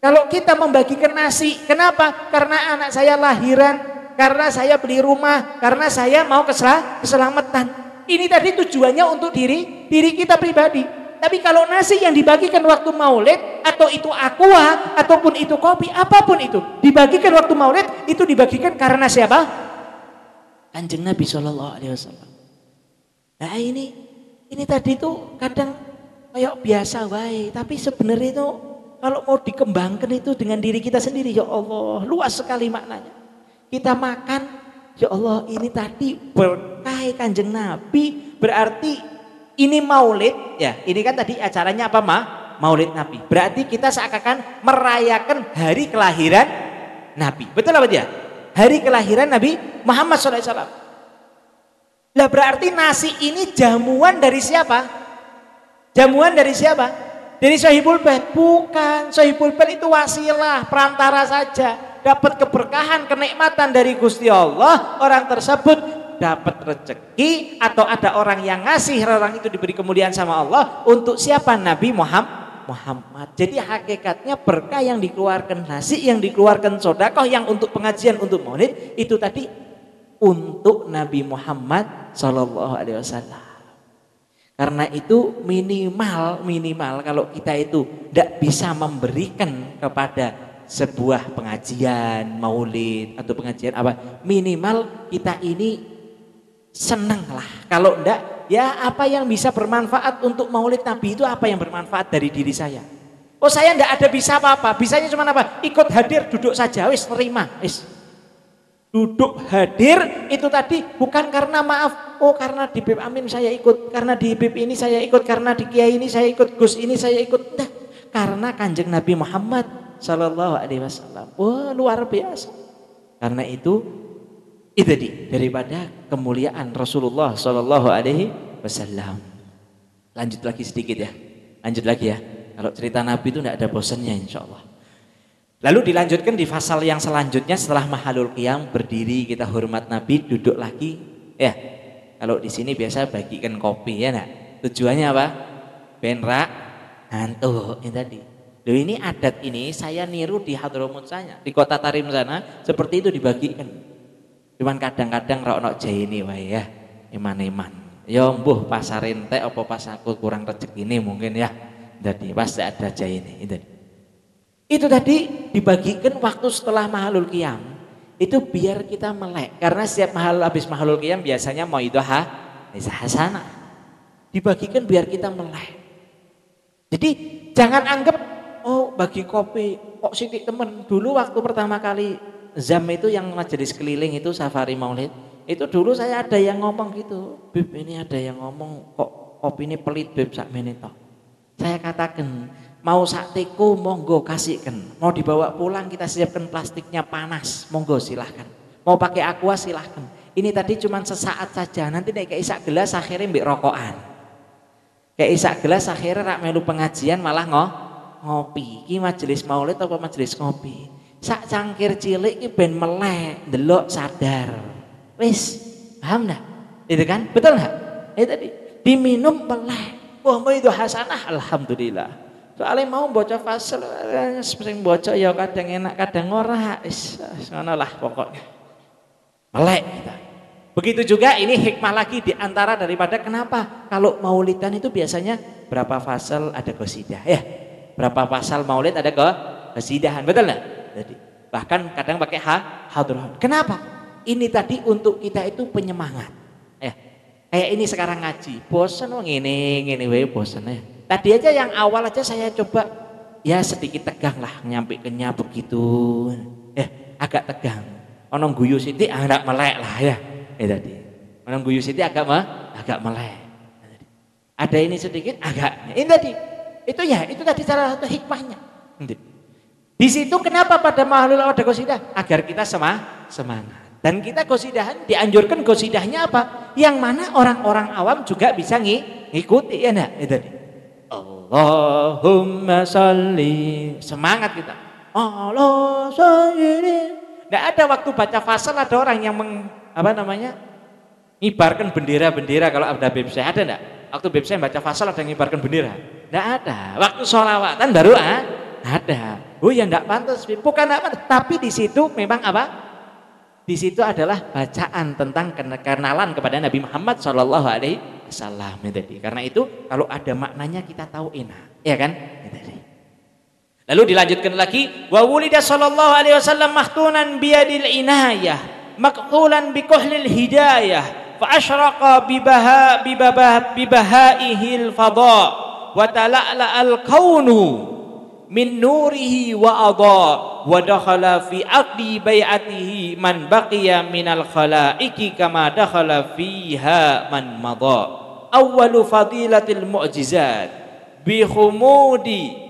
Speaker 3: Kalau kita membagikan nasi, kenapa? Karena anak saya lahiran, karena saya beli rumah, karena saya mau keselamatan. Ini tadi tujuannya untuk diri kita pribadi. Tapi kalau nasi yang dibagikan waktu Maulid, atau itu aqua, ataupun itu kopi, apapun itu, dibagikan waktu Maulid, itu dibagikan karena siapa? Kanjeng Nabi SAW. Nah ini tadi tuh kadang kayak biasa wae, tapi sebenarnya itu kalau mau dikembangkan itu dengan diri kita sendiri, ya Allah, luas sekali maknanya. Kita makan, ya Allah, ini tadi berkah Kanjeng Nabi, berarti ini maulid, ya. Ini kan tadi acaranya apa, Maulid Nabi. Berarti kita seakan-akan merayakan hari kelahiran Nabi. Betul apa dia? Hari kelahiran Nabi Muhammad SAW. Lah berarti nasi ini jamuan dari siapa? Jamuan dari siapa? Dari Sahibul Bait? Bukan. Sahibul Bait itu wasilah, perantara saja. Dapat keberkahan, kenikmatan dari Gusti Allah, orang tersebut dapat rezeki atau ada orang yang ngasih, orang itu diberi kemuliaan sama Allah. Untuk siapa? Nabi Muhammad. Jadi hakikatnya berkah yang dikeluarkan nasi, yang dikeluarkan sedekah, yang untuk pengajian, untuk maulid, itu tadi untuk Nabi Muhammad sallallahu alaihi wasallam. Karena itu minimal kalau kita itu tidak bisa memberikan kepada sebuah pengajian maulid atau pengajian apa, minimal kita ini senang lah. Kalau enggak, ya apa yang bisa bermanfaat untuk maulid Nabi itu, apa yang bermanfaat dari diri saya. Oh saya enggak ada bisa apa-apa, bisanya cuma apa? Ikut hadir, duduk saja, wis terima, wis. Duduk hadir itu tadi bukan karena maaf, oh karena di BIP Amin saya ikut, karena di BIP ini saya ikut, karena di Kiai ini saya ikut, Gus ini saya ikut. Enggak, karena Kanjeng Nabi Muhammad sallallahu alaihi wasallam. Wah, luar biasa. Karena itu daripada kemuliaan Rasulullah sallallahu alaihi wasallam. Lanjut lagi sedikit ya. Lanjut lagi ya. Kalau cerita Nabi itu tidak ada bosannya insyaallah. Lalu dilanjutkan di pasal yang selanjutnya, setelah mahalul qiyam berdiri kita hormat Nabi, duduk lagi. Ya. Kalau di sini biasa bagikan kopi ya nak. Tujuannya apa? Benrak ngantuk ini tadi. Loh ini adat ini saya niru di Hadramut sana, di kota Tarim sana seperti itu dibagikan. Cuman kadang-kadang rokok jaini wae ya, iman-iman. Ya mbuh pasar entek apa pas aku kurang rezeki ini mungkin ya. Jadi pasti ada jaini itu tadi dibagikan waktu setelah mahalul qiyam. Itu biar kita melek, karena setiap habis mahalul qiyam biasanya mauidhah hasanah. Dibagikan biar kita melek. Jadi jangan anggap oh bagi kopi kok sidik temen. Dulu waktu pertama kali ZAM itu yang majelis keliling itu safari maulid, itu dulu saya ada yang ngomong gitu, Bib ini ada yang ngomong kok kopi ini pelit Bib sak menit toh. Saya katakan mau saktiku monggo kasihkan, mau dibawa pulang kita siapkan plastiknya panas, monggo silahkan. Mau pakai aqua silahkan. Ini tadi cuma sesaat saja, nanti nek kayak isak gelas akhirnya mbek rokokan. Kayak isak gelas akhirnya rak melu pengajian malah ngopi. Iki majelis maulid apa majelis ngopi? Sak cangkir cilik iki ben melek, ndelok sadar. Wis, paham enggak? Itu kan? Betul enggak? Itu tadi diminum melek. Wah, itu hasanah alhamdulillah. Soalnya mau baca fasal sering baca ya kadang enak kadang ora. Wis ngono lah pokoknya. Melek kita. Begitu juga ini hikmah lagi di antara daripada kenapa kalau maulidan itu biasanya berapa fasal ada qasidah ya. Berapa pasal maulid ada qasidahan, betul enggak? Jadi bahkan kadang pakai hadroh. Kenapa? Ini tadi untuk kita itu penyemangat. Ya. Kayak ini sekarang ngaji, bosan wong ngene wae bosan ya. Tadi aja yang awal aja saya coba ya sedikit tegang lah nyampaikannya begitu. Agak tegang. Ono guyu sithik agak melek lah ya. Tadi. Ono guyu sithik agak melek. Ada ini sedikit agak. Ini tadi. Itu tadi salah satu hikmahnya. Di situ kenapa pada mahlul ada qasidah? Agar kita semangat. Dan kita qasidahan dianjurkan qasidahnya apa? Yang mana orang-orang awam juga bisa ngikuti ya enggak? Itu tadi. Allahumma sholli. Semangat kita. Allah sholli. Enggak ada waktu baca fasal ada orang yang ngibarkan bendera-bendera kalau ada BBC ada enggak? Waktu BBC baca fasal ada yang ngibarkan bendera. Enggak ada. Waktu sholawatan baru ada. Oh ya enggak pantas. Bukan enggak pantas, tapi di situ memang apa? Di situ adalah bacaan tentang kenalan kepada Nabi Muhammad sallallahu alaihi wasallam. Karena itu kalau ada maknanya kita tahu enak, ya kan? Lalu dilanjutkan lagi, wa wulida sallallahu alaihi wasallam mahtunan biyadil inayah, maqtulan bikuhlil hidayah, fa asyraqa bibahaihil fadha, wa tala'la al-kaunu min nurihi wa adha, wa dakhala fi aqdi bai'atihi man baqiya minal khalaiqi kama dakhala fiha man madha. Awwalu fadilatil mu'jizat bi khumudi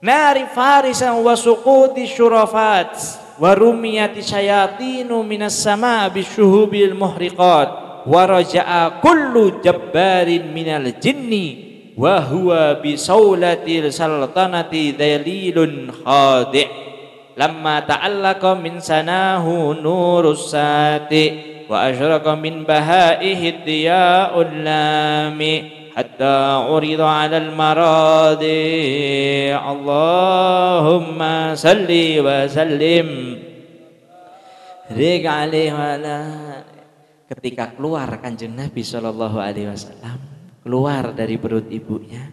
Speaker 3: nari farisan wa suquti syurafat wa rumiyati syayatinu minas sama bi syuhubil muhriqat
Speaker 2: wa raja'a kullu jabbarin minal jinni wa huwa bi saulatil sultanati dalilun khadi' lamma ta'allaqa min sanahu nurus sati wa asyraqa min bahaihi diya'ul lami hatta urida 'alal maradi Allahumma salli wa sallim rik alaihi wa ala. Ketika keluar Kanjeng Nabi sallallahu alaihi wasallam, keluar dari perut ibunya,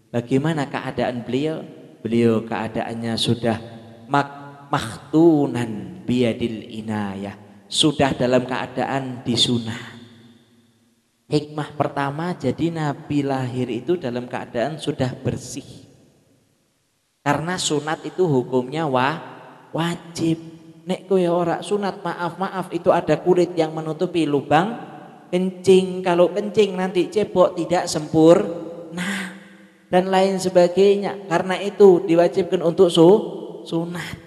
Speaker 2: bagaimana keadaan beliau? Beliau keadaannya sudah makhtunan biyadil inayah, sudah dalam keadaan disunah. Hikmah pertama, jadi Nabi lahir itu dalam keadaan sudah bersih. Karena sunat itu hukumnya wajib. Nek kowe ora sunat, maaf itu ada kulit yang menutupi lubang kencing. Kalau kencing nanti cebok tidak sempurna dan lain sebagainya. Karena itu diwajibkan untuk sunat.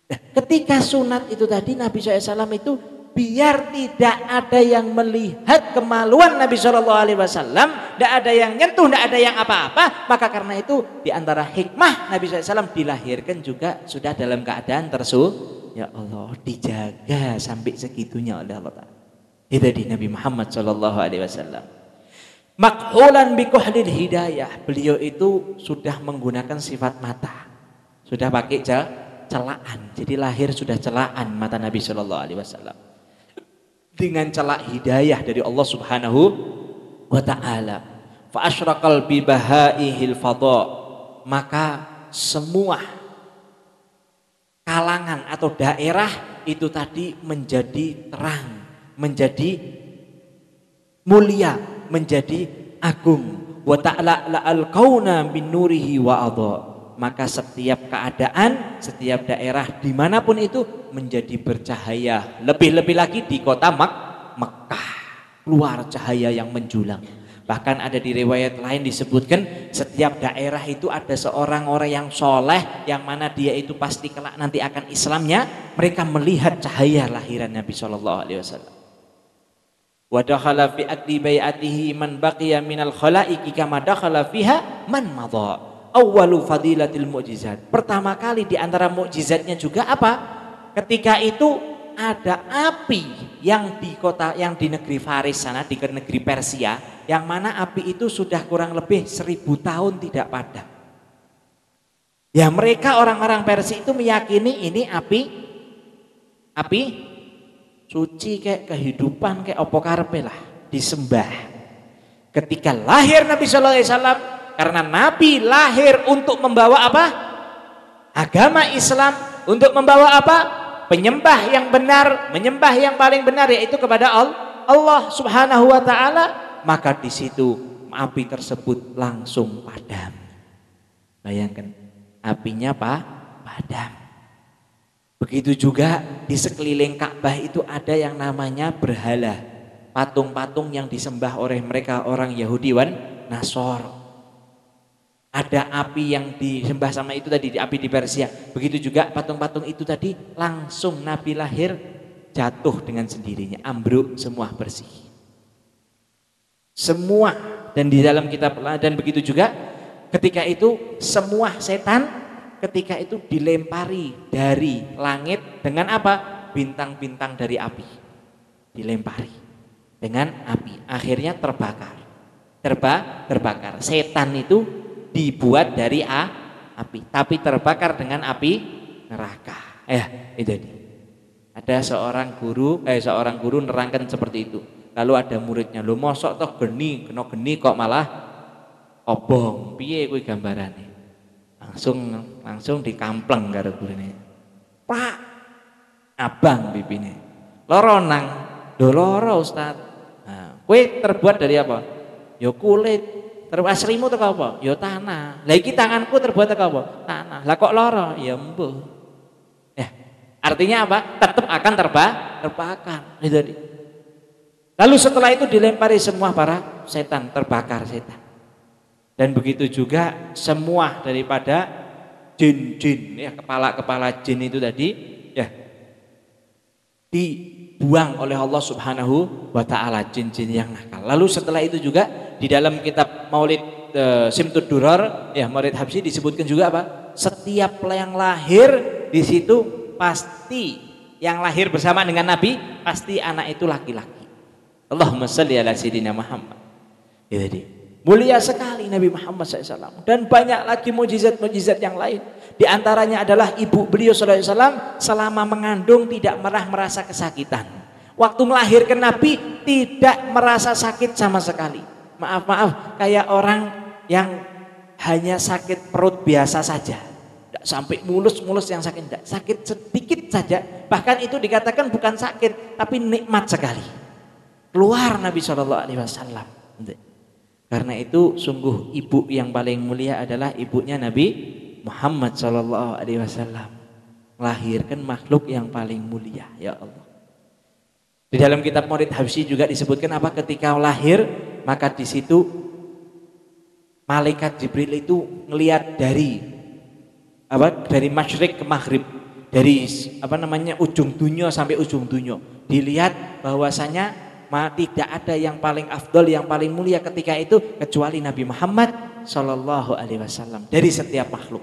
Speaker 2: Nah, ketika sunat itu tadi Nabi SAW itu biar tidak ada yang melihat kemaluan Nabi SAW, tidak ada yang nyentuh, tidak ada yang apa-apa. Maka karena itu diantara hikmah Nabi SAW dilahirkan juga sudah dalam keadaan ya Allah, dijaga sampai segitunya oleh Allah Ta'ala. Itu di Nabi Muhammad SAW. Makhulan bikuhlil hidayah, beliau itu sudah menggunakan sifat mata, sudah pakai celaan. Jadi lahir sudah celaan mata Nabi SAW. Dengan celak hidayah dari Allah Subhanahu wa ta'ala. Fa asyraqal bi bahaihil fadha, maka semua kalangan atau daerah itu tadi menjadi terang, menjadi mulia, menjadi agung. Wa ta'ala al kauna bin nurihi wa adha, maka setiap keadaan, setiap daerah dimanapun itu menjadi bercahaya. Lebih-lebih lagi di kota Mekah, keluar cahaya yang menjulang. Bahkan ada di riwayat lain disebutkan setiap daerah itu ada seorang orang yang soleh, yang mana dia itu pasti kelak nanti akan Islamnya. Mereka melihat cahaya lahiran Nabi SAW. Wa dakhala fi aqdi bai'atihi man baqiya minal khalaiqi kama dakhala fiha man madha. Awwalu fadilatil mu'jizat. Pertama kali di antara mukjizatnya juga apa? Ketika itu ada api yang di negeri Faris sana, di negeri Persia, yang mana api itu sudah kurang lebih 1000 tahun tidak padam. Ya mereka orang-orang Persia itu meyakini ini api suci, kayak kehidupan, kayak opo karepe lah, disembah. Ketika lahir Nabi sallallahu alaihi wasallam, karena Nabi lahir untuk membawa apa? Agama Islam, untuk membawa apa? Penyembah yang benar, menyembah yang paling benar, yaitu kepada Allah Subhanahu wa ta'ala. Maka di situ api tersebut langsung padam. Bayangkan, apinya padam. Begitu juga di sekeliling Ka'bah itu ada yang namanya berhala, patung-patung yang disembah oleh mereka orang Yahudi wan Nasor. Ada api yang disembah sama itu tadi, api di Persia. Begitu juga patung-patung itu tadi, langsung Nabi lahir jatuh dengan sendirinya, ambruk semua, bersih semua. Dan di dalam kitab, dan begitu juga ketika itu semua setan ketika itu dilempari dari langit dengan apa? Bintang-bintang dari api, dilempari dengan api, akhirnya terbakar. Setan itu dibuat dari api, tapi terbakar dengan api neraka. Itu dia. Ada seorang guru nerangkan seperti itu. Lalu ada muridnya, "Lho mosok toh geni kok malah obong. Piye kuwi gambarane?" Langsung dikampleng karo gurune. "Pak, abang pipine. Loro nang." "Lho loro, Ustaz." "Nah, kowe terbuat dari apa?" "Ya kulit." "Aslimu teko apa?" "Ya tanah." "Lah iki tanganku terbuat teko apa?" "Tanah." "Lah kok loro?" "Ya mbuh." Artinya apa? Tetap akan terbakar. Lalu setelah itu dilempari semua para setan, terbakar setan. Dan begitu juga semua daripada jin-jin, ya kepala-kepala jin itu tadi, ya
Speaker 3: dibuang oleh Allah Subhanahu wa taala jin-jin yang nakal. Lalu setelah itu juga di dalam kitab Maulid Simtud Durar ya Maulid Habsyi disebutkan juga apa? Setiap yang lahir di situ pasti yang lahir bersama dengan Nabi pasti anak itu laki-laki. Allahumma shalli ala sayyidina Muhammad. Jadi mulia sekali Nabi Muhammad SAW dan banyak lagi mujizat-mujizat yang lain. Di antaranya adalah ibu beliau SAW selama mengandung tidak pernah merasa kesakitan. Waktu melahirkan Nabi tidak merasa sakit sama sekali. Maaf kayak orang yang hanya sakit perut biasa saja. Tidak sampai mulus-mulus yang sakit, tidak. Sakit sedikit saja. Bahkan itu dikatakan bukan sakit tapi nikmat sekali. Keluar Nabi SAW. Karena itu sungguh ibu yang paling mulia adalah ibunya Nabi Muhammad SAW. Melahirkan makhluk yang paling mulia, ya Allah. Di dalam kitab Maulid Habsyi juga disebutkan apa? Ketika lahir maka di situ malaikat Jibril itu ngelihat dari masyrik ke maghrib, dari ujung dunia sampai ujung dunia. Dilihat bahwasanya tidak ada yang paling afdol, yang paling mulia ketika itu kecuali Nabi Muhammad Sallallahu Alaihi Wasallam dari setiap makhluk.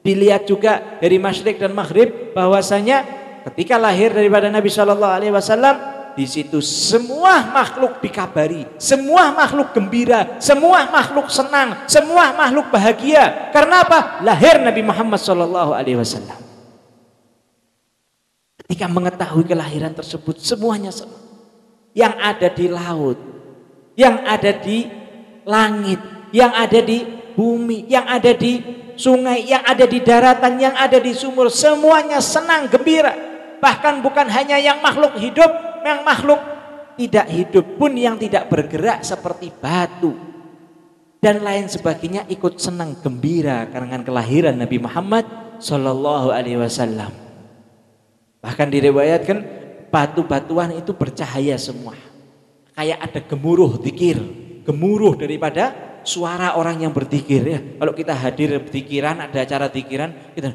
Speaker 3: Dilihat juga dari masyrik dan maghrib bahwasanya ketika lahir daripada Nabi Sallallahu Alaihi Wasallam di situ semua makhluk dikabari, semua makhluk gembira, semua makhluk senang, semua makhluk bahagia. Karena apa? Lahir Nabi Muhammad Sallallahu Alaihi Wasallam. Ketika mengetahui kelahiran tersebut semuanya senang. Yang ada di laut, yang ada di langit, yang ada di bumi, yang ada di sungai, yang ada di daratan, yang ada di sumur, semuanya senang, gembira. Bahkan bukan hanya yang makhluk hidup, yang makhluk tidak hidup pun yang tidak bergerak seperti batu dan lain sebagainya ikut senang gembira karena kelahiran Nabi Muhammad Sallallahu Alaihi Wasallam. Bahkan diriwayatkan batu-batuan itu bercahaya semua. Kayak ada gemuruh zikir, gemuruh daripada suara orang yang berzikir ya. Kalau kita hadir berzikiran, ada acara zikiran, kita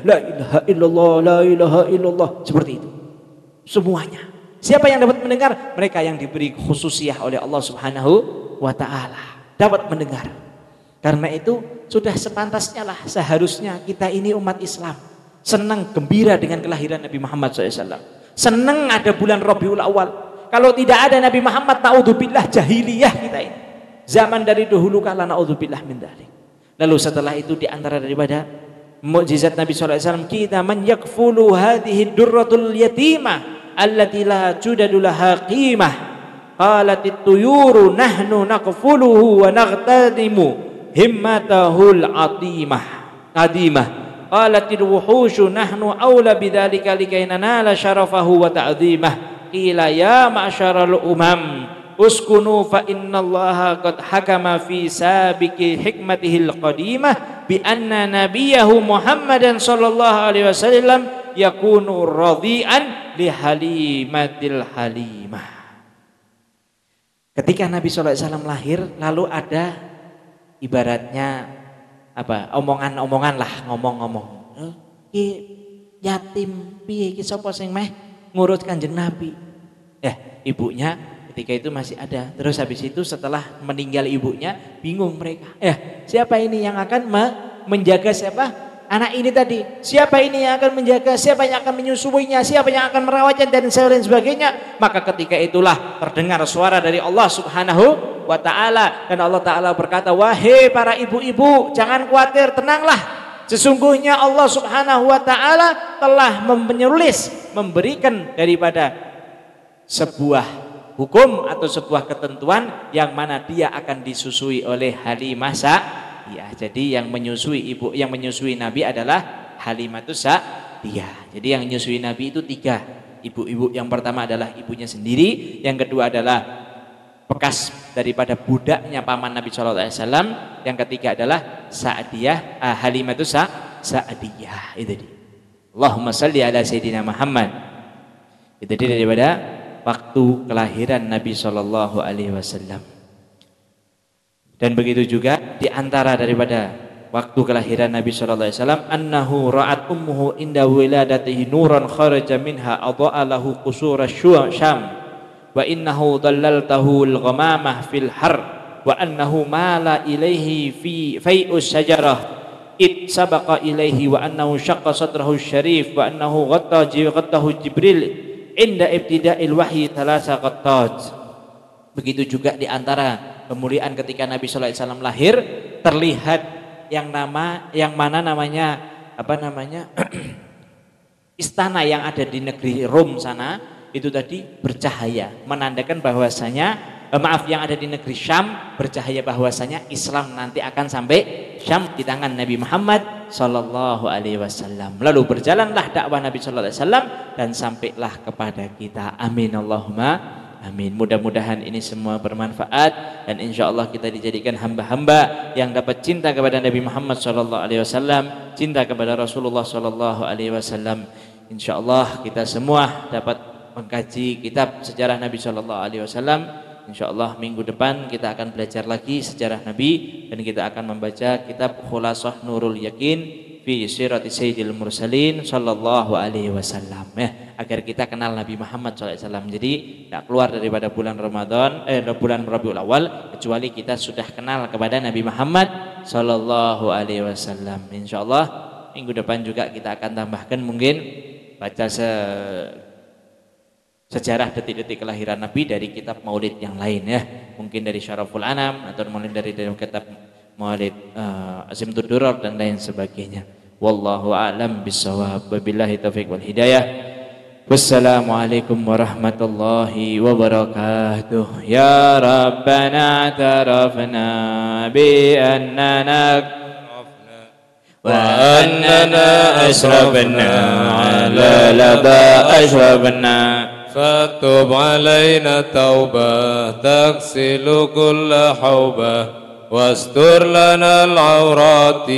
Speaker 3: la ilaha illallah, la ilaha illallah, seperti itu. Semuanya. Siapa yang dapat mendengar? Mereka yang diberi khususiyah oleh Allah Subhanahu wa taala dapat mendengar. Karena itu sudah sepantasnya lah seharusnya kita ini umat Islam senang gembira dengan kelahiran Nabi Muhammad SAW. Senang ada bulan Rabiul Awal. Kalau tidak ada Nabi Muhammad, naudzubillah jahiliyah kita ini. Zaman dari dahulu kala, naudzubillah min dzalik. Lalu setelah itu di antara daripada mukjizat Nabi SAW, kita man yakfulu hadhihi durratul yatimah allati la judadu laha qimah. Qalatit tuyuru nahnu nakfuluhu wa naghtadimu himmatahul adimah. Qalatil wuhushu nahnu awla bidzalika likay nanala syarafahu wa ta'dhimah. Qila ya ma'syaral umam uskunu fa innallaha qad hakama fi sabiqi hikmatihil qadimah bi anna nabiyahu Muhammadan sallallahu alaihi wasallam yakunu radhi'an li halimatil halimah. Ketika Nabi sallallahu alaihi wasallam lahir, lalu ada ibaratnya omongan-omongan lah, ngomong-ngomong. Ki yatim piye iki sapa sing meh ngurut Kanjeng Nabi? Ibunya ketika itu masih ada. Terus habis itu setelah meninggal ibunya, bingung mereka. Siapa ini yang akan menjaga siapa? Anak ini tadi. Siapa ini yang akan menjaga? Siapa yang akan menyusuinya? Siapa yang akan merawatnya dan lain sebagainya? Maka ketika itulah terdengar suara dari Allah Subhanahu wa ta'ala, dan Allah ta'ala berkata, wahai para ibu-ibu, jangan khawatir, tenanglah, sesungguhnya Allah Subhanahu wa ta'ala telah memberikan daripada sebuah hukum atau sebuah ketentuan yang mana dia akan disusui oleh Halimah Sa'diyah. Jadi yang menyusui Nabi adalah Halimah Sa'diyah. Jadi yang menyusui Nabi itu 3 ibu-ibu. Yang pertama adalah ibunya sendiri, yang kedua adalah bekas daripada budaknya paman Nabi SAW, yang ketiga adalah Sa'diyah, Halimah Sa'diyah. Itu dia. Allahumma shalli ala sayyidina Muhammad. Itu dia daripada waktu kelahiran Nabi SAW. Dan begitu juga di antara daripada
Speaker 2: waktu kelahiran Nabi sallallahu alaihi wasallam, annahu ra'at ummuhu inda wiladatihi nuran kharaja minha adha'a lahu qusura syam wa innahu dallaltahu al-ghamamah fil har wa annahu mala ilaihi fi fai'us syajarah id sabaqa ilaihi wa annahu syaqqa sadrahu syarif wa annahu ghattahu Jibril inda ibtida'il wahyi thalasa qattaj. Begitu juga di antara kemuliaan ketika Nabi sallallahu alaihi wasallam lahir, terlihat yang mana namanya istana yang ada di negeri Rom sana itu tadi bercahaya, menandakan bahwasanya yang ada di negeri Syam bercahaya bahwasanya Islam nanti akan sampai Syam di tangan Nabi Muhammad sallallahu alaihi wasallam. Lalu berjalanlah dakwah Nabi sallallahu alaihi wasallam dan sampailah kepada kita. Amin Allahumma amin. Mudah-mudahan ini semua bermanfaat dan insya Allah kita dijadikan hamba-hamba yang dapat cinta kepada Nabi Muhammad sallallahu alaihi wasallam, cinta kepada Rasulullah sallallahu alaihi wasallam. Insya Allah kita semua dapat mengkaji kitab sejarah Nabi sallallahu alaihi wasallam. Insya Allah minggu depan kita akan belajar lagi sejarah Nabi dan kita akan membaca kitab Khulasah Nurul Yakin fi Sirati Sayyidil Mursalin sallallahu alaihi wasallam, ya, agar kita kenal Nabi Muhammad sallallahu alaihi wasallam. Jadi tidak keluar daripada bulan Ramadan bulan Rabiul Awal kecuali kita sudah kenal kepada Nabi Muhammad sallallahu alaihi wasallam. Insyaallah minggu depan juga kita akan tambahkan mungkin baca sejarah detik-detik kelahiran Nabi dari kitab Maulid yang lain, ya. Mungkin dari Syaraful Anam atau mungkin dari kitab Maulid Azimtud Durar dan lain sebagainya. Wallahu a'lam bissawab. Wabillahi taufiq wal hidayah. Wassalamualaikum warahmatullahi wabarakatuh. Ya Rabbana tarafna bi annana wa annana asrabna ala laba ashrabna
Speaker 1: فتب علينا توبة تغسل كل حوبة واستر لنا العورات